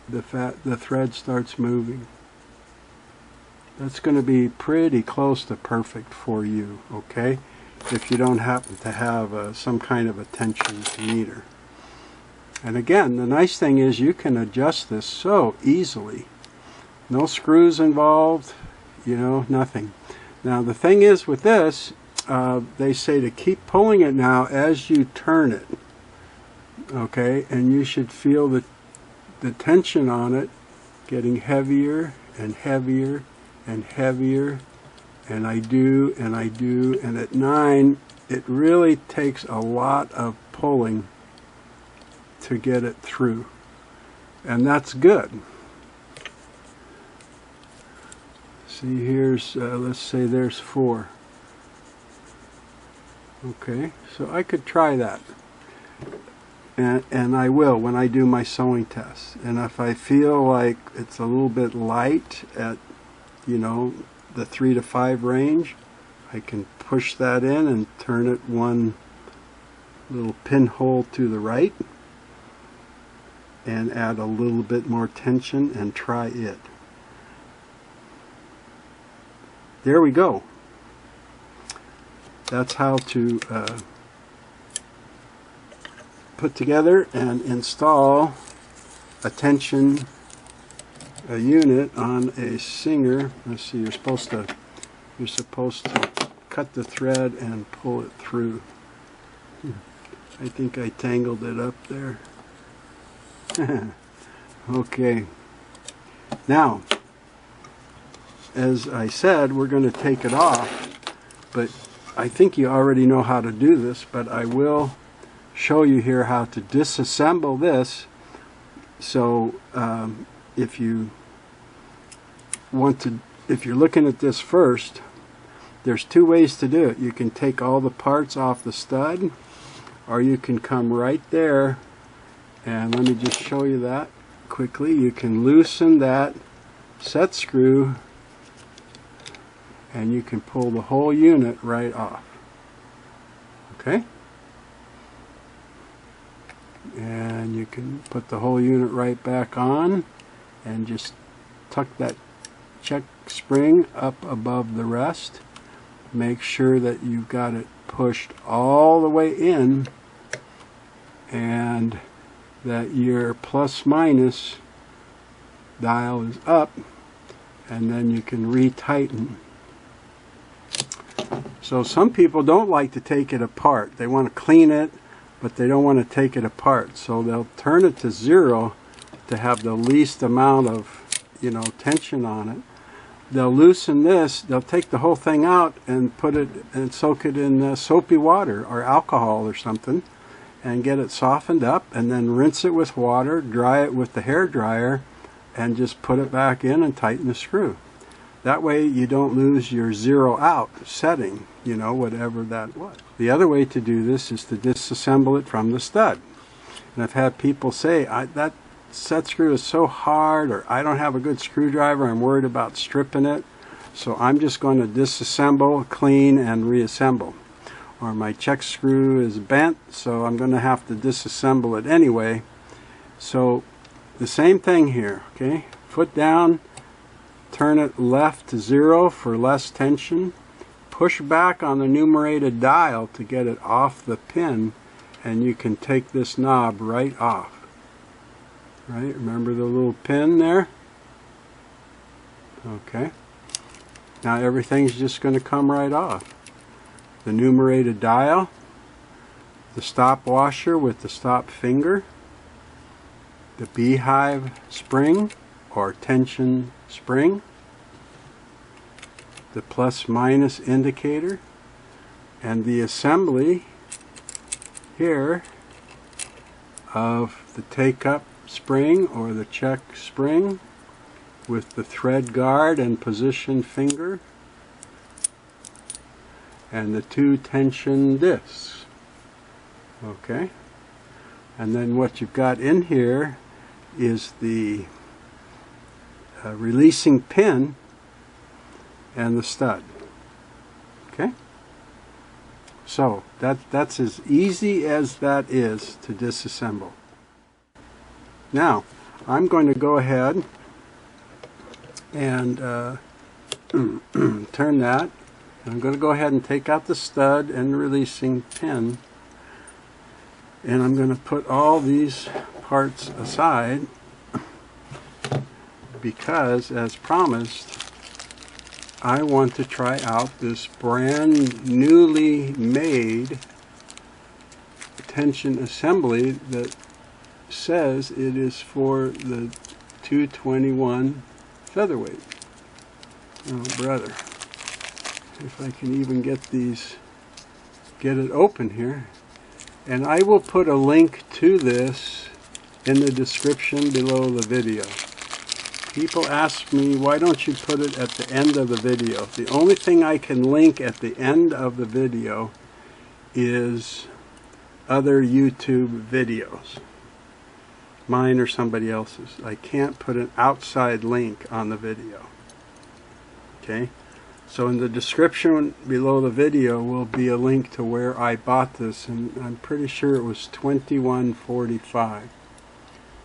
the thread starts moving. That's going to be pretty close to perfect for you, okay? If you don't happen to have some kind of a tension meter. And again, the nice thing is you can adjust this so easily. No screws involved, you know, nothing. Now the thing is with this, they say to keep pulling it now as you turn it, okay? And you should feel the tension on it getting heavier and heavier and heavier, and I do, and at 9 it really takes a lot of pulling to get it through, and that's good. See, here's let's say there's 4. Okay, so I could try that, and I will when I do my sewing test. And if I feel like it's a little bit light at, you know, the 3 to 5 range, I can push that in and turn it one little pinhole to the right and add a little bit more tension and try it. There we go. That's how to put together and install a tension unit on a Singer. Let's see, you're supposed to cut the thread and pull it through. I think I tangled it up there. Okay. Now, as I said, we're going to take it off, but I think you already know how to do this, but I will show you here how to disassemble this. So if you want to, if you're looking at this first, there's two ways to do it. You can take all the parts off the stud, or you can come right there, and let me just show you that quickly. You can loosen that set screw and you can pull the whole unit right off. Okay? And you can put the whole unit right back on and just tuck that check spring up above the rest. Make sure that you've got it pushed all the way in and that your plus minus dial is up, and then you can retighten. So some people don't like to take it apart. They want to clean it, but they don't want to take it apart. So they'll turn it to 0 to have the least amount of, tension on it. They'll loosen this, they'll take the whole thing out and put it and soak it in soapy water or alcohol or something and get it softened up, and then rinse it with water, dry it with the hair dryer, and just put it back in and tighten the screw. That way you don't lose your 0 out setting, whatever that was. The other way to do this is to disassemble it from the stud. And I've had people say, that set screw is so hard, or I don't have a good screwdriver, I'm worried about stripping it, so I'm just going to disassemble, clean, and reassemble. Or my check screw is bent, so I'm going to have to disassemble it anyway. So the same thing here, okay? Foot down, turn it left to 0 for less tension, push back on the numerated dial to get it off the pin, and you can take this knob right off. Right, remember the little pin there? Okay. Now everything's just going to come right off. The numerated dial, the stop washer with the stop finger, the beehive spring or tension spring, the plus minus indicator, and the assembly here of the take-up spring or the check spring with the thread guard and position finger, and the 2 tension discs. Okay, and then what you've got in here is the releasing pin and the stud. Okay, so that's as easy as that is to disassemble. Now I'm going to go ahead and turn that. I'm going to go ahead and take out the stud and the releasing pin, and I'm going to put all these parts aside because, as promised, I want to try out this brand newly made tension assembly that says it is for the 221 Featherweight. Oh brother, if I can even get it open here. And I will put a link to this in the description below the video. People ask me, why don't you put it at the end of the video? The only thing I can link at the end of the video is other YouTube videos, mine or somebody else's. I can't put an outside link on the video. Okay? So in the description below the video will be a link to where I bought this, and I'm pretty sure it was $21.45.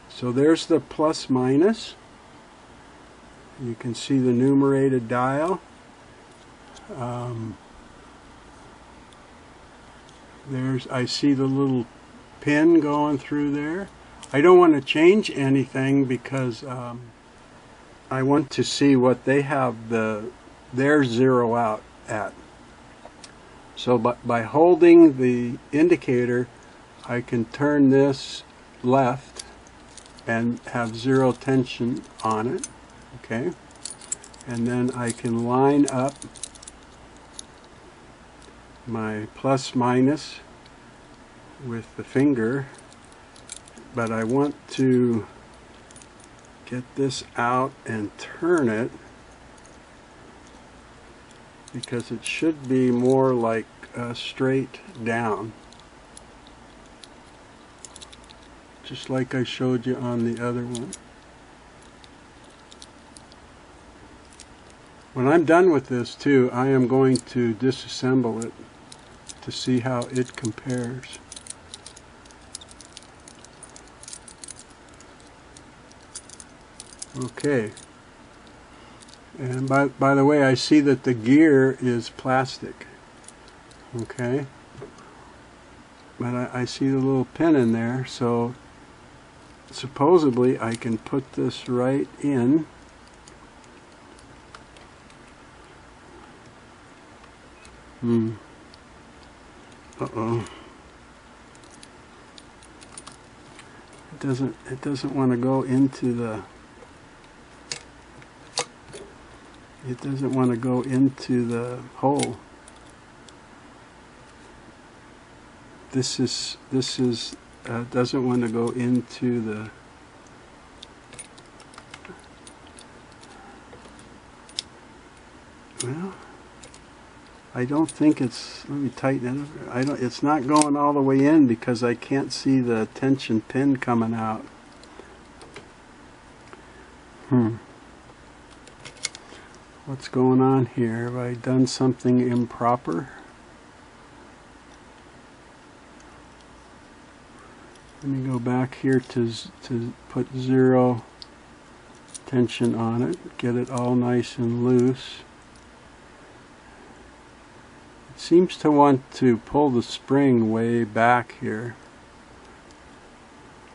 So there's the plus minus. You can see the numerated dial. I see the little pin going through there. I don't want to change anything because I want to see what they have their 0 out at. So by holding the indicator, I can turn this left and have 0 tension on it. Okay, and then I can line up my plus minus with the finger, but I want to get this out and turn it because it should be more like straight down, just like I showed you on the other one. When I'm done with this too, I am going to disassemble it to see how it compares. Okay. And by the way, I see that the gear is plastic. Okay. But I see the little pin in there, so supposedly I can put this right in. Uh-oh. It doesn't want to go into the hole. This doesn't want to go into the well, I don't think it's, let me tighten it up. It's not going all the way in because I can't see the tension pin coming out. What's going on here? Have I done something improper? Let me go back here to put 0 tension on it, get it all nice and loose. It seems to want to pull the spring way back here.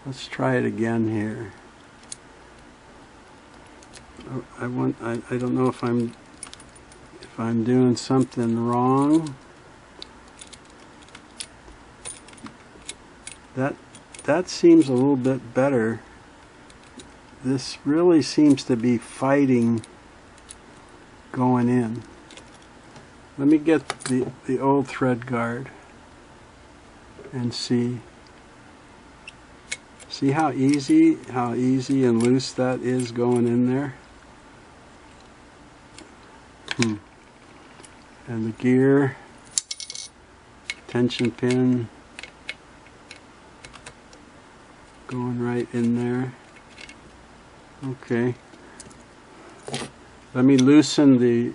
Let's try it again here. I don't know if I'm doing something wrong. That seems a little bit better. This really seems to be fighting going in. Let me get the old thread guard and see how easy and loose that is going in there. And the gear, tension pin going right in there. Okay. Let me loosen the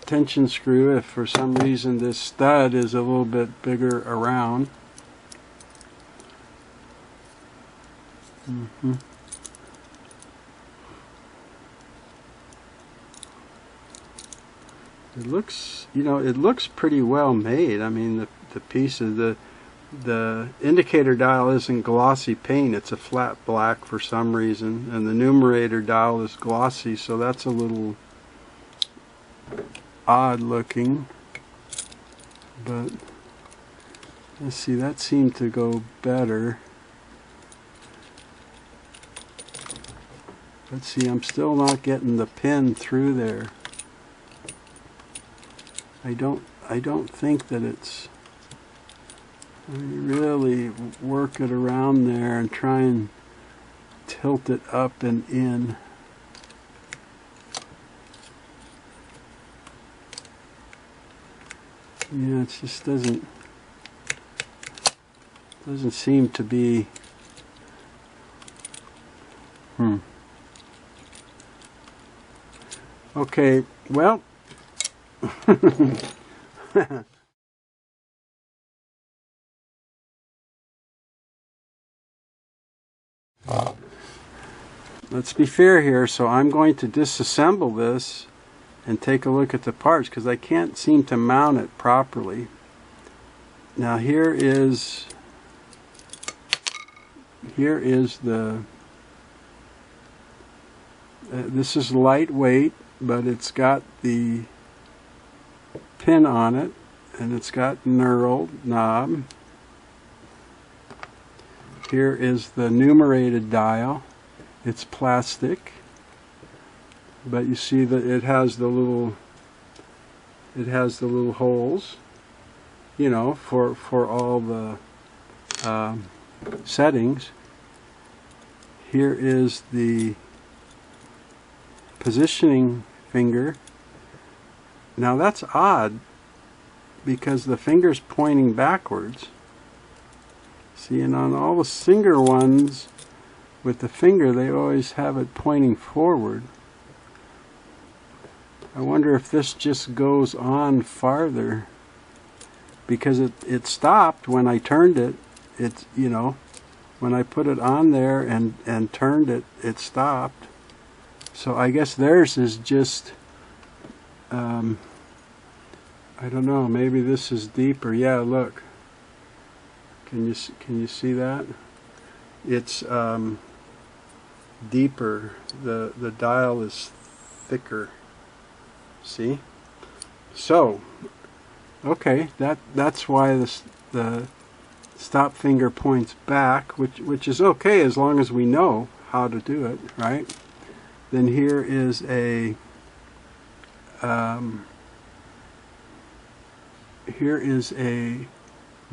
tension screw if for some reason this stud is a little bit bigger around. It looks, it looks pretty well made. I mean, the pieces, the indicator dial isn't glossy paint, it's a flat black for some reason, and the numerator dial is glossy, so that's a little odd looking. But let's see, that seemed to go better. Let's see, I'm still not getting the pin through there. I don't think that it's, let me really work it around there and try and tilt it up and in. Yeah, it just doesn't seem to be. Okay, well. Let's be fair here, so I'm going to disassemble this and take a look at the parts because I can't seem to mount it properly. Now here is the this is lightweight, but it's got the pin on it and it's got knurled knob. Here is the numerated dial. It's plastic, but you see that it has the little holes, for all the settings. Here is the positioning finger, Now that's odd because the finger's pointing backwards. See, and on all the Singer ones with the finger, they always have it pointing forward. I wonder if this just goes on farther, because it stopped when I turned it. It's, you know, when I put it on there and turned it, it stopped. So I guess theirs is just, I don't know, maybe this is deeper. Yeah, look. Can you see that? It's deeper. The dial is thicker. See? So, okay, that's why the stop finger points back, which is okay as long as we know how to do it, right? Then here is a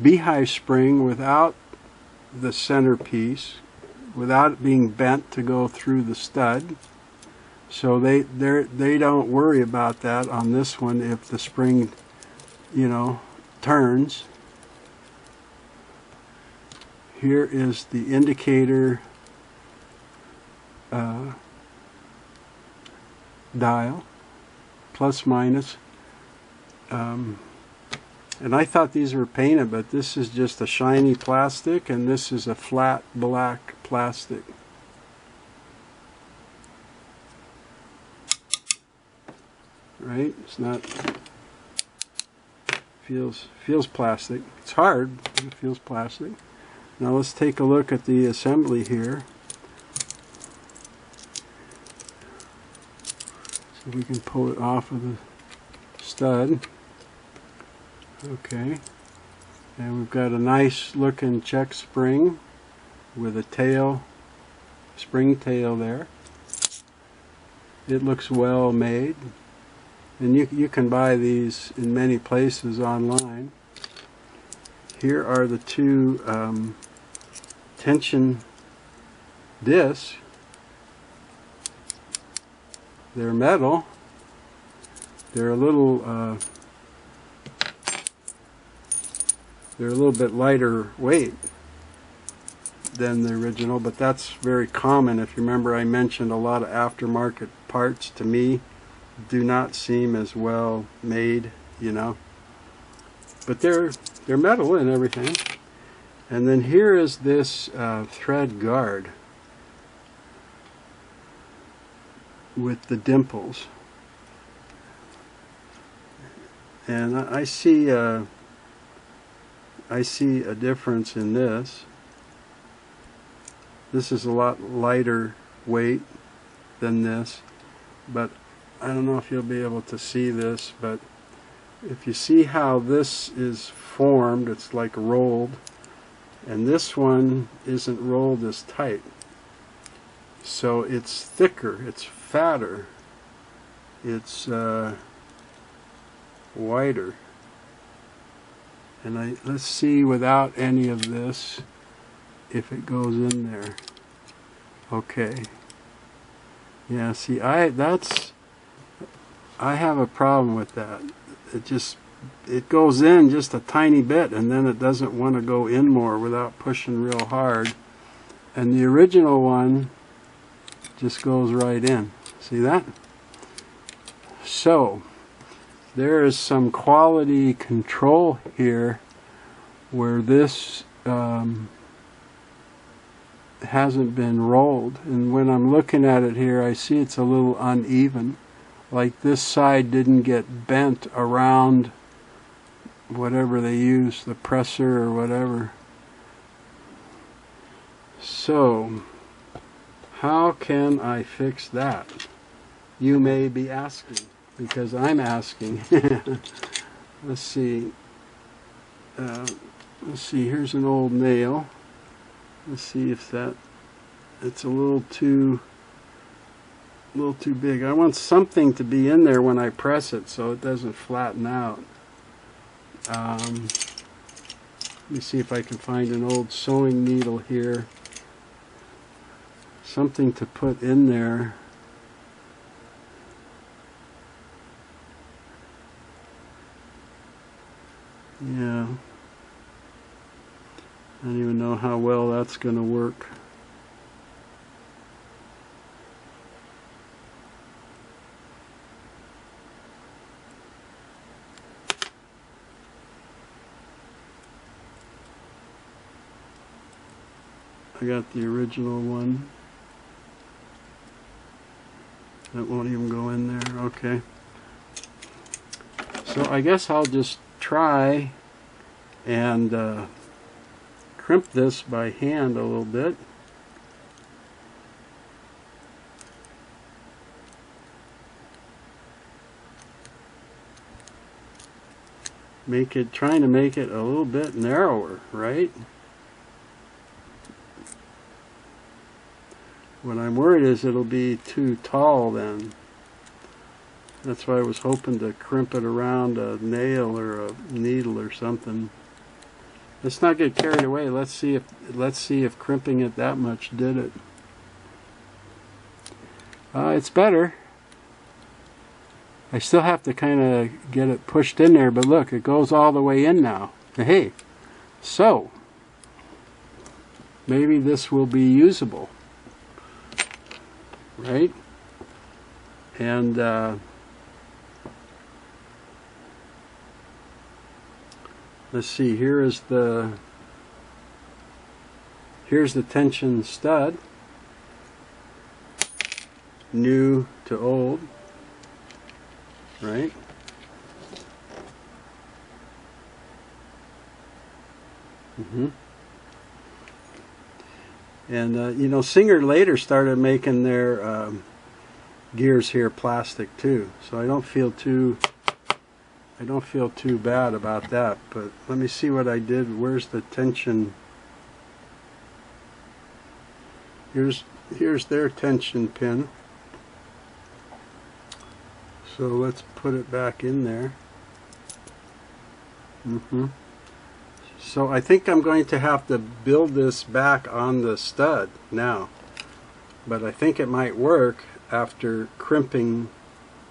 beehive spring without the centerpiece, without it being bent to go through the stud. So they don't worry about that on this one if the spring, you know, turns. Here is the indicator dial, plus minus. And I thought these were painted, but this is just a shiny plastic, and this is a flat black plastic. Right? It's not, feels plastic. It's hard, but it feels plastic. Now let's take a look at the assembly here. So we can pull it off of the stud. Okay. And we've got a nice looking check spring with a tail, spring tail there. It looks well made. And you can buy these in many places online. Here are the two tension discs. They're metal. They're a little bit lighter weight than the original, but that's very common. If you remember, I mentioned a lot of aftermarket parts to me do not seem as well made, you know, but they're metal and everything. And then here is this thread guard with the dimples, and I see a difference in this. This is a lot lighter weight than this, but I don't know if you'll be able to see this, but if you see how this is formed, it's like rolled, and this one isn't rolled as tight. So it's thicker, it's fatter, it's wider. And let's see without any of this if it goes in there. Okay. Yeah, see, I have a problem with that. It goes in just a tiny bit, and then it doesn't want to go in more without pushing real hard. And the original one just goes right in. See that? So there is some quality control here where this hasn't been rolled, and when I'm looking at it here, I see it's a little uneven. Like this side didn't get bent around whatever they use, the presser or whatever. So how can I fix that? You may be asking, because I'm asking. Let's see. Here's an old nail. Let's see if it's a little too big. I want something to be in there when I press it so it doesn't flatten out. Let me see if I can find an old sewing needle here. Something to put in there. Yeah. I don't even know how well that's going to work. I got the original one. That won't even go in there. Okay. So I guess I'll just try and crimp this by hand a little bit. Trying to make it a little bit narrower, right? What I'm worried is it'll be too tall then. That's why I was hoping to crimp it around a nail or a needle or something. Let's not get carried away. Let's see if crimping it that much did it. It's better. I still have to kind of get it pushed in there, but look, it goes all the way in now. Hey, so maybe this will be usable, right? And let's see, here's the tension stud, new to old, right? And you know, Singer later started making their gears here plastic too, so I don't feel too bad about that. But let me see what I did. Where's the tension? Here's their tension pin. So let's put it back in there. So I think I'm going to have to build this back on the stud now, but I think it might work after crimping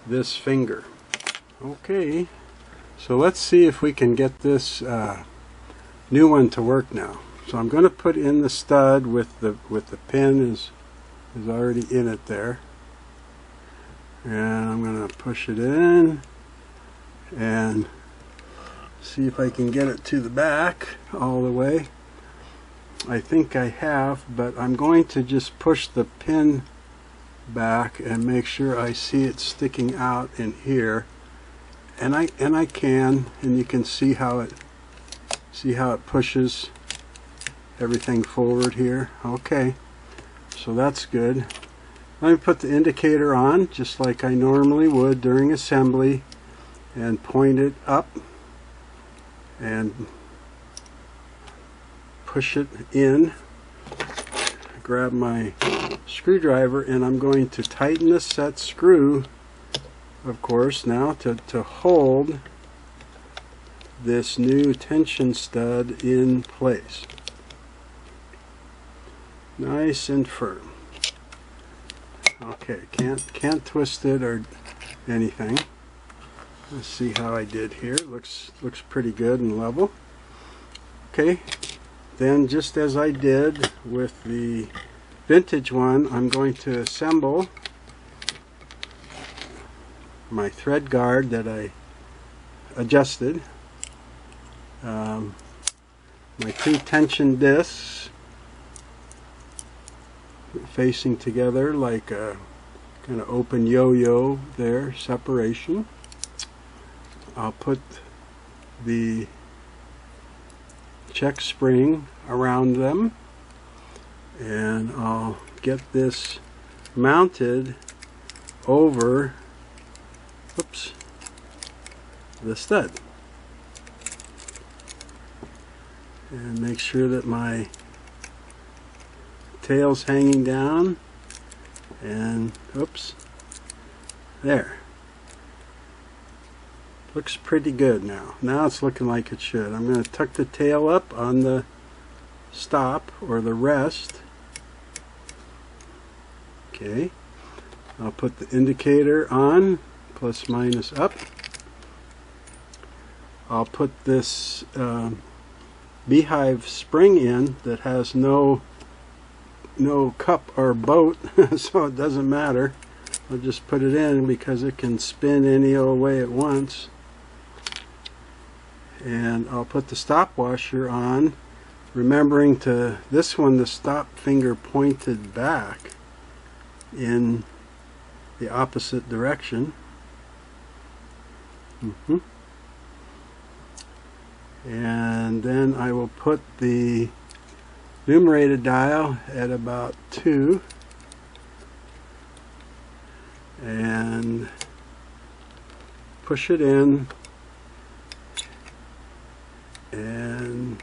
this finger. Okay, so let's see if we can get this new one to work now. So I'm going to put in the stud with the pin is already in it there, and I'm going to push it in and see if I can get it to the back all the way. I think I have, but I'm going to just push the pin back and make sure I see it sticking out in here, and I can, and you can see how it pushes everything forward here. Okay, so that's good. Let me put the indicator on just like I normally would during assembly and point it up and push it in. Grab my screwdriver, and I'm going to tighten the set screw, of course, now to hold this new tension stud in place. Nice and firm. Okay, can't twist it or anything. Let's see how I did here. Looks pretty good and level. Okay, then just as I did with the vintage one, I'm going to assemble my thread guard that I adjusted, my two tension discs facing together like a kind of open yo-yo there, separation. I'll put the check spring around them, and I'll get this mounted over the stud, and make sure that my tail's hanging down, and there. Looks pretty good now. Now it's looking like it should. I'm going to tuck the tail up on the stop or the rest. Okay. I'll put the indicator on, plus minus up. I'll put this beehive spring in that has no cup or boat, so it doesn't matter. I'll just put it in because it can spin any old way it wants. And I'll put the stop washer on, remembering to this one the stop finger pointed back in the opposite direction. And then I will put the numerated dial at about 2 and push it in and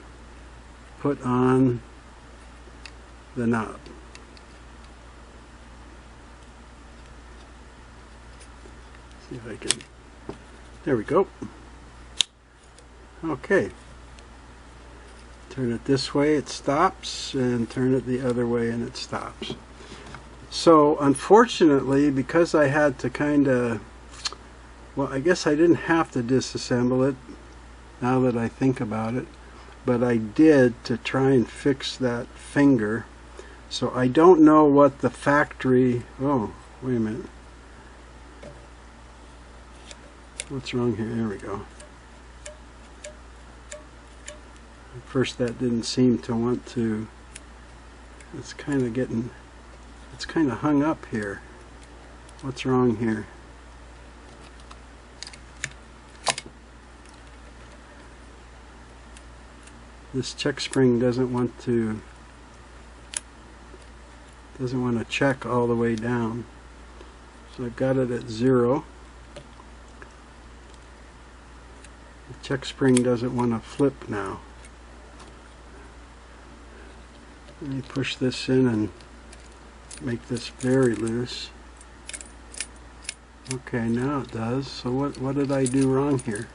put on the knob. See if I can, there we go. Okay, turn it this way, it stops, and turn it the other way and it stops. So unfortunately, because I had to kind of, well, I guess I didn't have to disassemble it now that I think about it, but I did to try and fix that finger. So I don't know what the factory, oh, wait a minute. What's wrong here? There we go. At first that didn't seem to want to, it's kind of getting, it's kind of hung up here. What's wrong here? This check spring doesn't want to check all the way down. So I've got it at 0. The check spring doesn't want to flip now. Let me push this in and make this very loose. Okay, now it does. So what did I do wrong here?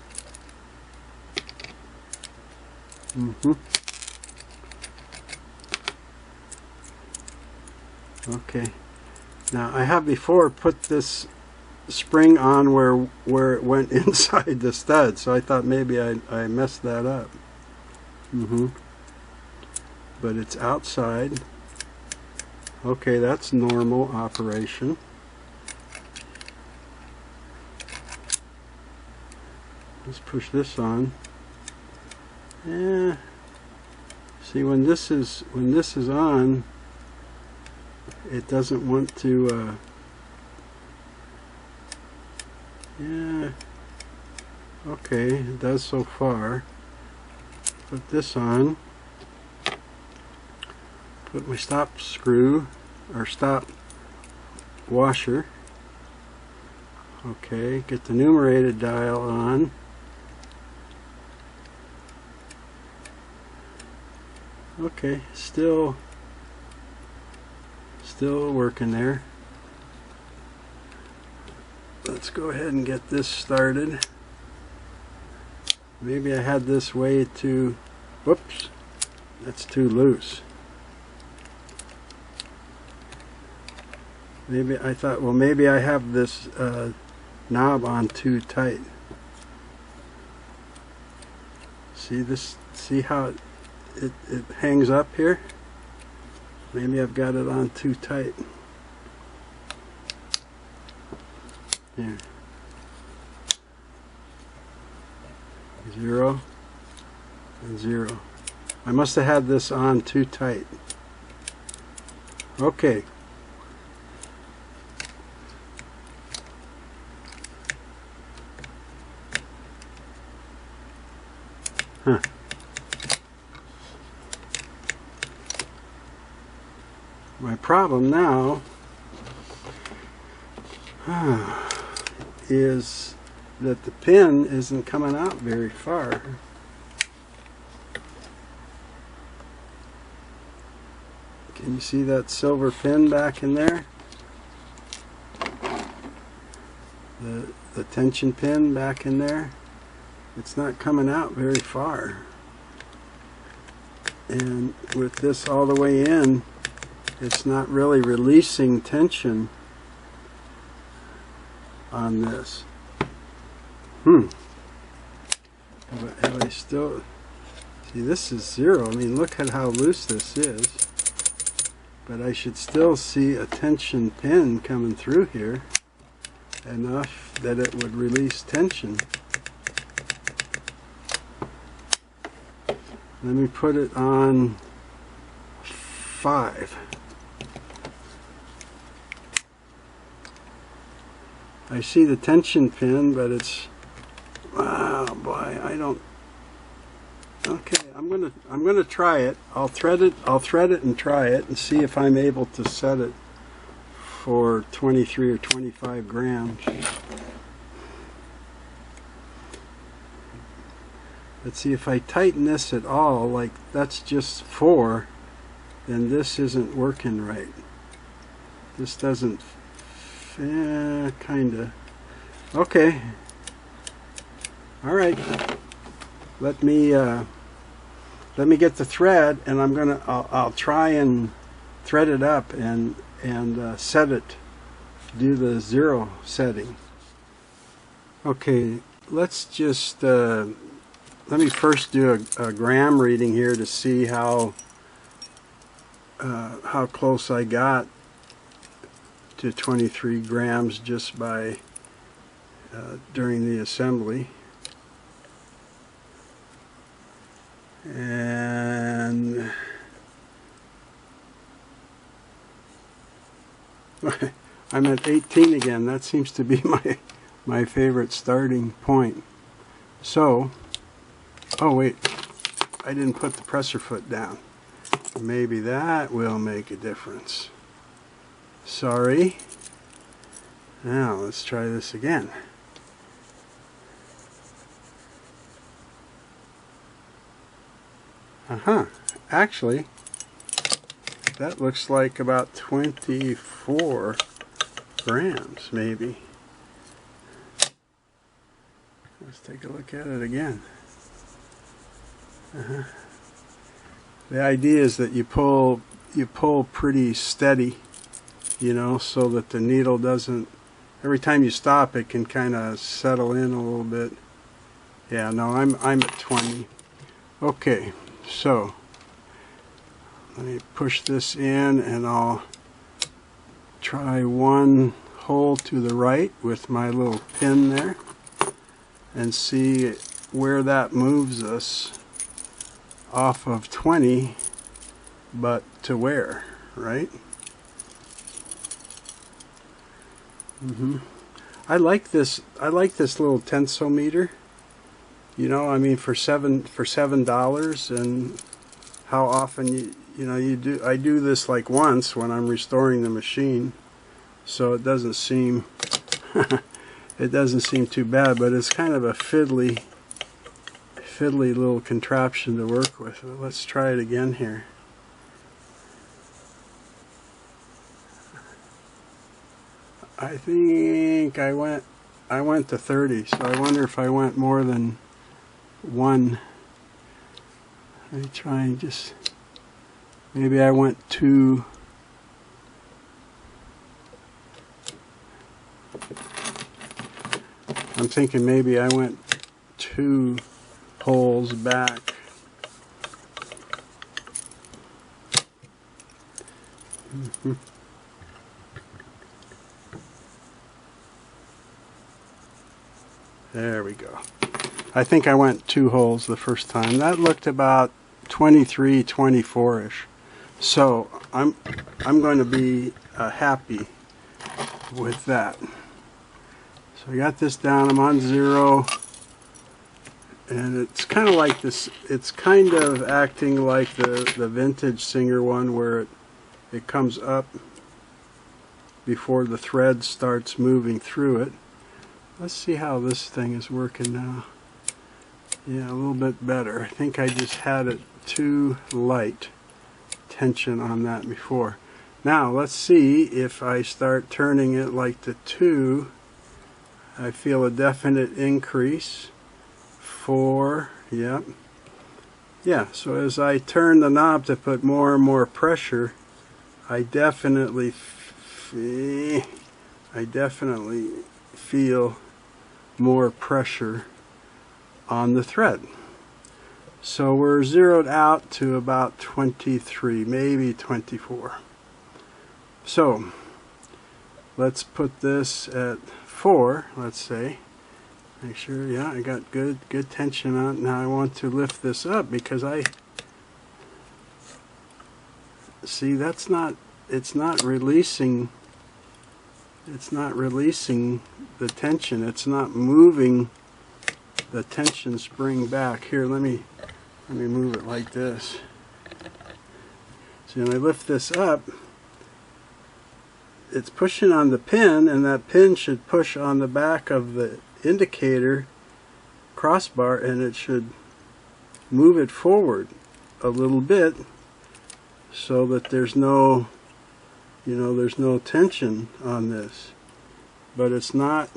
Okay. Now I have before put this spring on where it went inside the stud, so I thought maybe I messed that up. But it's outside. Okay, that's normal operation. Let's push this on. Yeah. See, when this is on, it doesn't want to. Yeah. Okay, it does so far. Put this on. Put my stop screw or stop washer. Okay, get the numerated dial on. Okay, still working there. Let's go ahead and get this started. Maybe I had this way too, whoops, that's too loose. Maybe I thought, well, maybe I have this knob on too tight. See this? See how it hangs up here? Maybe I've got it on too tight. Here. 0 and 0. I must have had this on too tight. Okay. Huh. My problem now is that the pin isn't coming out very far. Can you see that silver pin back in there? The tension pin back in there? It's not coming out very far. And with this all the way in, it's not really releasing tension on this. Have I still... See, this is 0. I mean, look at how loose this is. But I should still see a tension pin coming through here enough that it would release tension. Let me put it on 5. I see the tension pin, but it's... Oh boy, I don't... Okay, I'm gonna try it. I'll thread it and try it and see if I'm able to set it for 23 or 25 grams. Let's see, if I tighten this at all, like that's just 4, then this isn't working right. This doesn't, kinda. Okay. All right. Let me get the thread, and I'll try and thread it up and set it, do the 0 setting. Okay, let's just let me first do a gram reading here to see how close I got to 23 grams just by during the assembly. And I'm at 18 again. That seems to be my favorite starting point. So, oh wait, I didn't put the presser foot down. Maybe that will make a difference. Sorry. Now let's try this again. Actually, that looks like about 24 grams, maybe. Let's take a look at it again. The idea is that you pull pretty steady, you know, so that the needle doesn't, every time you stop it can kind of settle in a little bit. Yeah, no, I'm at 20. Okay, so let me push this in and I'll try one hole to the right with my little pin there and see where that moves us off of 20, but to where, right? I like this little tensometer. You know, I mean, for $7, and how often I do this like once when I'm restoring the machine, so it doesn't seem it doesn't seem too bad, but it's kind of a fiddly little contraption to work with. Let's try it again here. I think I went to 30, so I wonder if I went more than 1. Let me try and just, maybe I went 2. I'm thinking maybe I went 2 holes back. There we go. I think I went 2 holes the first time. That looked about 23, 24-ish. So I'm going to be happy with that. So I got this down. I'm on 0, and it's kind of like this. It's kind of acting like the vintage Singer one, where it comes up before the thread starts moving through it. Let's see how this thing is working now. Yeah, a little bit better. I think I just had it too light tension on that before. Now let's see if I start turning it like the 2. I feel a definite increase. 4, yep. Yeah, so as I turn the knob to put more and more pressure, I definitely feel more pressure on the thread. So we're zeroed out to about 23, maybe 24. So let's put this at 4, let's say. Make sure, yeah, I got good tension on it. Now I want to lift this up because I see it's not releasing the tension. It's not moving the tension spring back. Here, let me move it like this. So when I lift this up, it's pushing on the pin, and that pin should push on the back of the indicator crossbar, and it should move it forward a little bit so that there's no, there's no tension on this. But it's not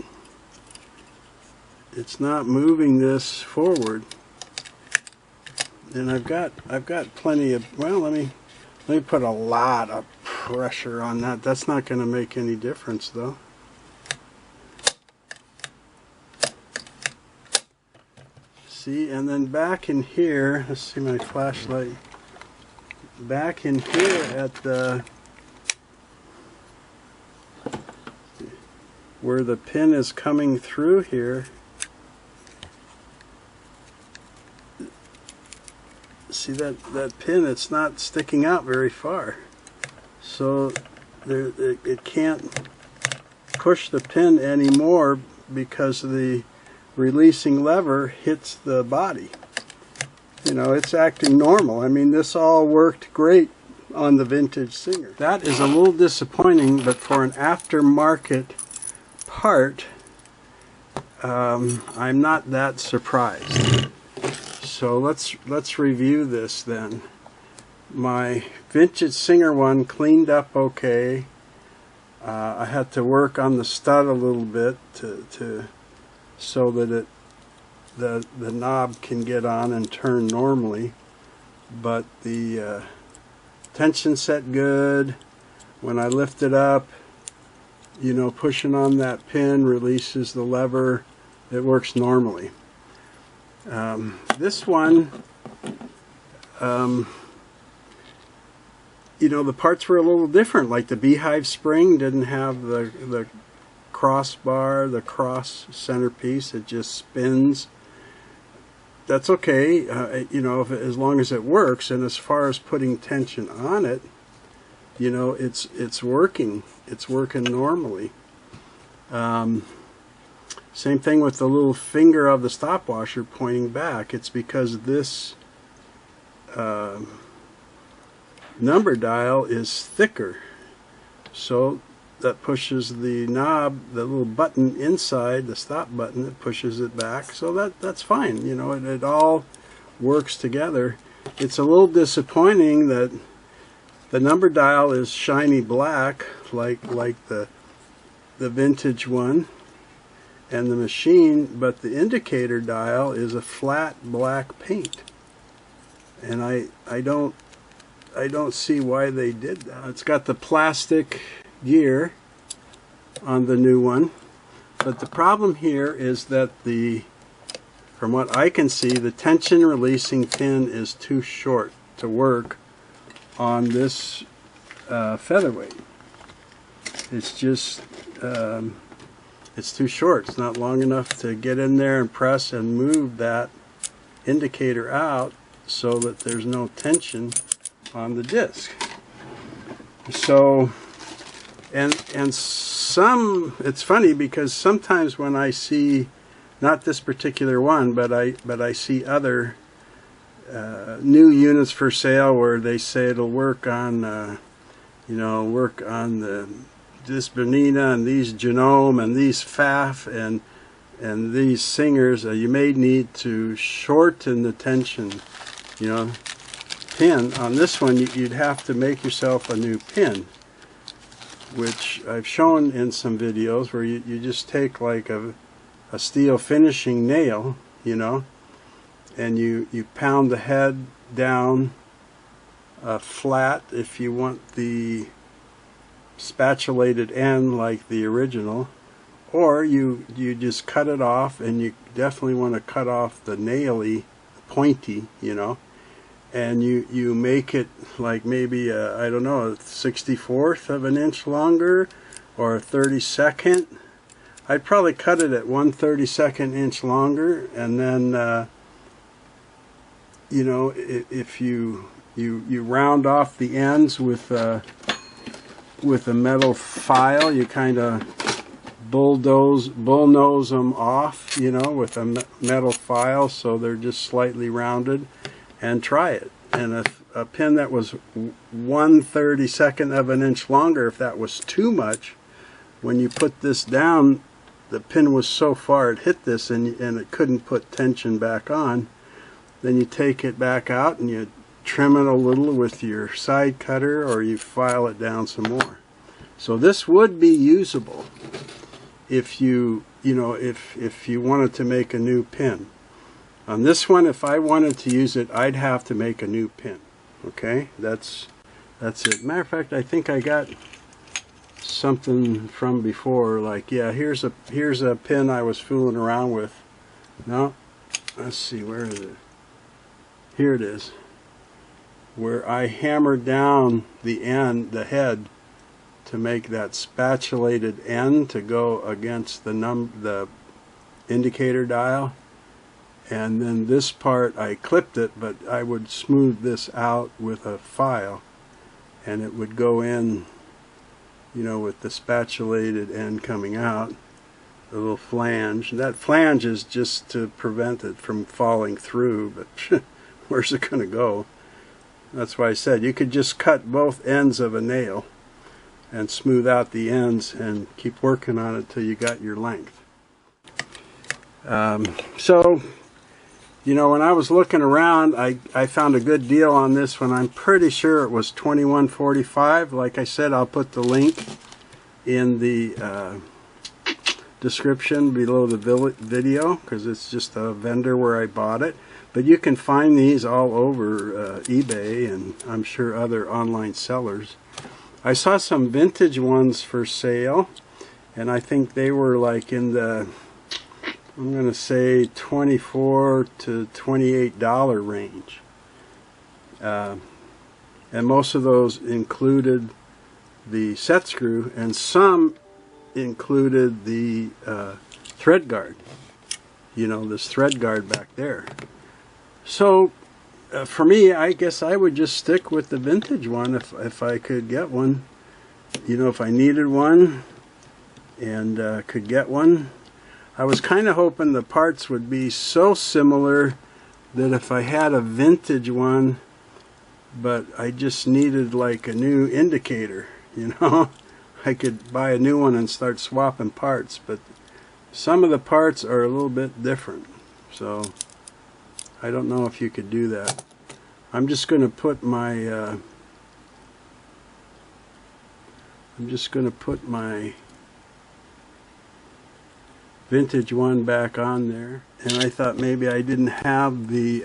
moving this forward. And I've got plenty of, well, let me put a lot of pressure on that. That's not going to make any difference though. See, and then back in here, let's see my flashlight. Back in here at the where the pin is coming through here, see that pin, it's not sticking out very far, so it can't push the pin anymore because the releasing lever hits the body. It's acting normal. I mean, this all worked great on the vintage Singer. That is a little disappointing, but for an aftermarket part, I'm not that surprised. So let's review this then. My vintage Singer one cleaned up okay. I had to work on the stud a little bit so that the knob can get on and turn normally, but the tension set good. When I lift it up, pushing on that pin releases the lever. It works normally. This one, the parts were a little different. Like the beehive spring didn't have the crossbar, the cross centerpiece. It just spins. That's okay, as long as it works. And as far as putting tension on it, it's working. It's working normally. Same thing with the little finger of the stop washer pointing back. It's because this number dial is thicker, so that pushes the knob, the little button inside, the stop button, it pushes it back. So that's fine. It all works together. It's a little disappointing that the number dial is shiny black like the vintage one and the machine, but the indicator dial is a flat black paint. And I don't see why they did that. It's got the plastic gear on the new one, but the problem here is that from what I can see, the tension releasing pin is too short to work on this Featherweight. It's just it's too short. It's not long enough to get in there and press and move that indicator out so that there's no tension on the disc. So it's funny because sometimes when I see, not this particular one, but I see other new units for sale where they say it'll work on work on this Bernina and these Genome and these Pfaff and these Singers. You may need to shorten the tension pin. On this one you'd have to make yourself a new pin, which I've shown in some videos, where you just take like a steel finishing nail, and you pound the head down flat if you want the spatulated end like the original, or you just cut it off, and you definitely want to cut off the naily, pointy, you know, and you make it like maybe I don't know, a 64th of an inch longer or a 32nd. I'd probably cut it at 1/32 inch longer, and then you know, if you round off the ends with a metal file, you kind of bullnose them off, you know, with a metal file, so they're just slightly rounded, and try it. And a pin that was 1/32 of an inch longer, if that was too much, when you put this down, the pin was so far it hit this, and it couldn't put tension back on. Then you take it back out and you trim it a little with your side cutter, or you file it down some more. So this would be usable if you know, if you wanted to make a new pin. On this one, if I wanted to use it, I'd have to make a new pin. Okay, that's it. Matter of fact, I think I got something from before, like, yeah, here's a pin I was fooling around with. No, let's see, where is it? Here it is, where I hammered down the end, the head, to make that spatulated end to go against the indicator dial. And then this part I clipped it, but I would smooth this out with a file, and it would go in, you know, with the spatulated end coming out, the little flange. And that flange is just to prevent it from falling through, but where's it going to go? That's why I said you could just cut both ends of a nail and smooth out the ends and keep working on it till you got your length. So, you know, when I was looking around, I found a good deal on this one. I'm pretty sure it was $21.45. Like I said, I'll put the link in the description below the video, because it's just a vendor where I bought it. But you can find these all over eBay, and I'm sure other online sellers. I saw some vintage ones for sale, and I think they were like in the, I'm going to say $24 to $28 range. And most of those included the set screw, and some included the thread guard. You know, this thread guard back there. So for me, I guess I would just stick with the vintage one if I could get one. You know, if I needed one and could get one. I was kind of hoping the parts would be so similar that if I had a vintage one, but I just needed like a new indicator, you know, I could buy a new one and start swapping parts. But some of the parts are a little bit different, so I don't know if you could do that. I'm just going to put my vintage one back on there, and I thought maybe I didn't have the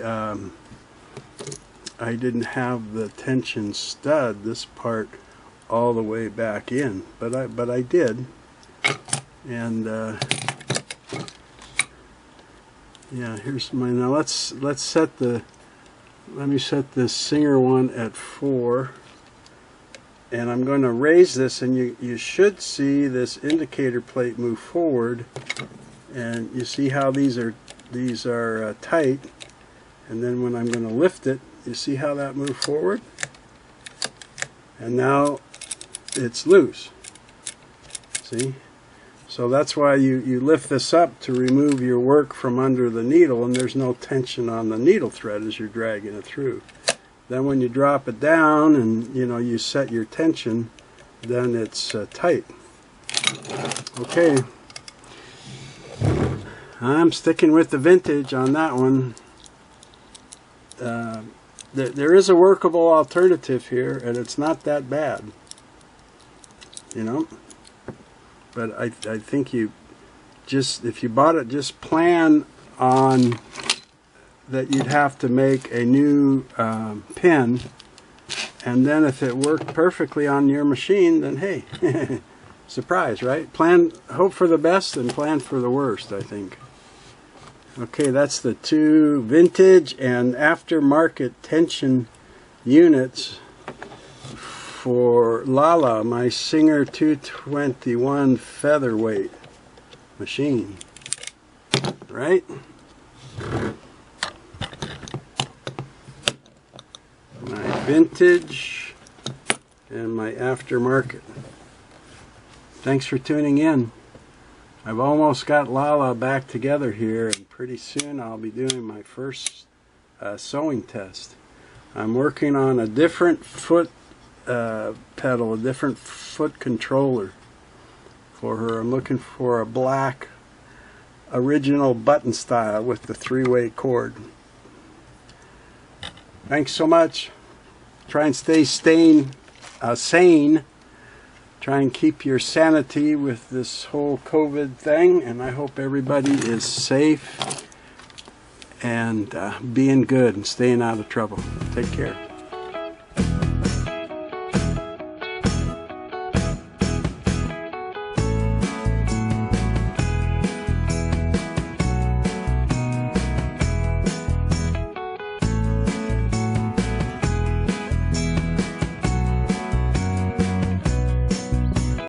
tension stud, this part, all the way back in, but I did. And yeah, here's my, now let me set this Singer one at 4, and I'm going to raise this, and you should see this indicator plate move forward, and you see how these are tight, and then when I'm going to lift it, you see how that moved forward, and now it's loose. See? So that's why you lift this up to remove your work from under the needle, and there's no tension on the needle thread as you're dragging it through. Then when you drop it down and you set your tension, then it's tight. Okay, I'm sticking with the vintage on that one. There is a workable alternative here, and it's not that bad, you know. But I think if you bought it, just plan on that you'd have to make a new pin, and then if it worked perfectly on your machine, then hey, Surprise, right? Hope for the best and plan for the worst, I think. Okay, that's the two vintage and aftermarket tension units for Lala, my Singer 221 Featherweight machine. Right? My vintage and my aftermarket. Thanks for tuning in. I've almost got Lala back together here, and pretty soon I'll be doing my first sewing test. I'm working on a different foot pedal, a different foot controller for her. I'm looking for a black original button style with the 3-way cord. Thanks so much. Try and stay sane. Try and keep your sanity with this whole COVID thing, and I hope everybody is safe and being good and staying out of trouble. Take care.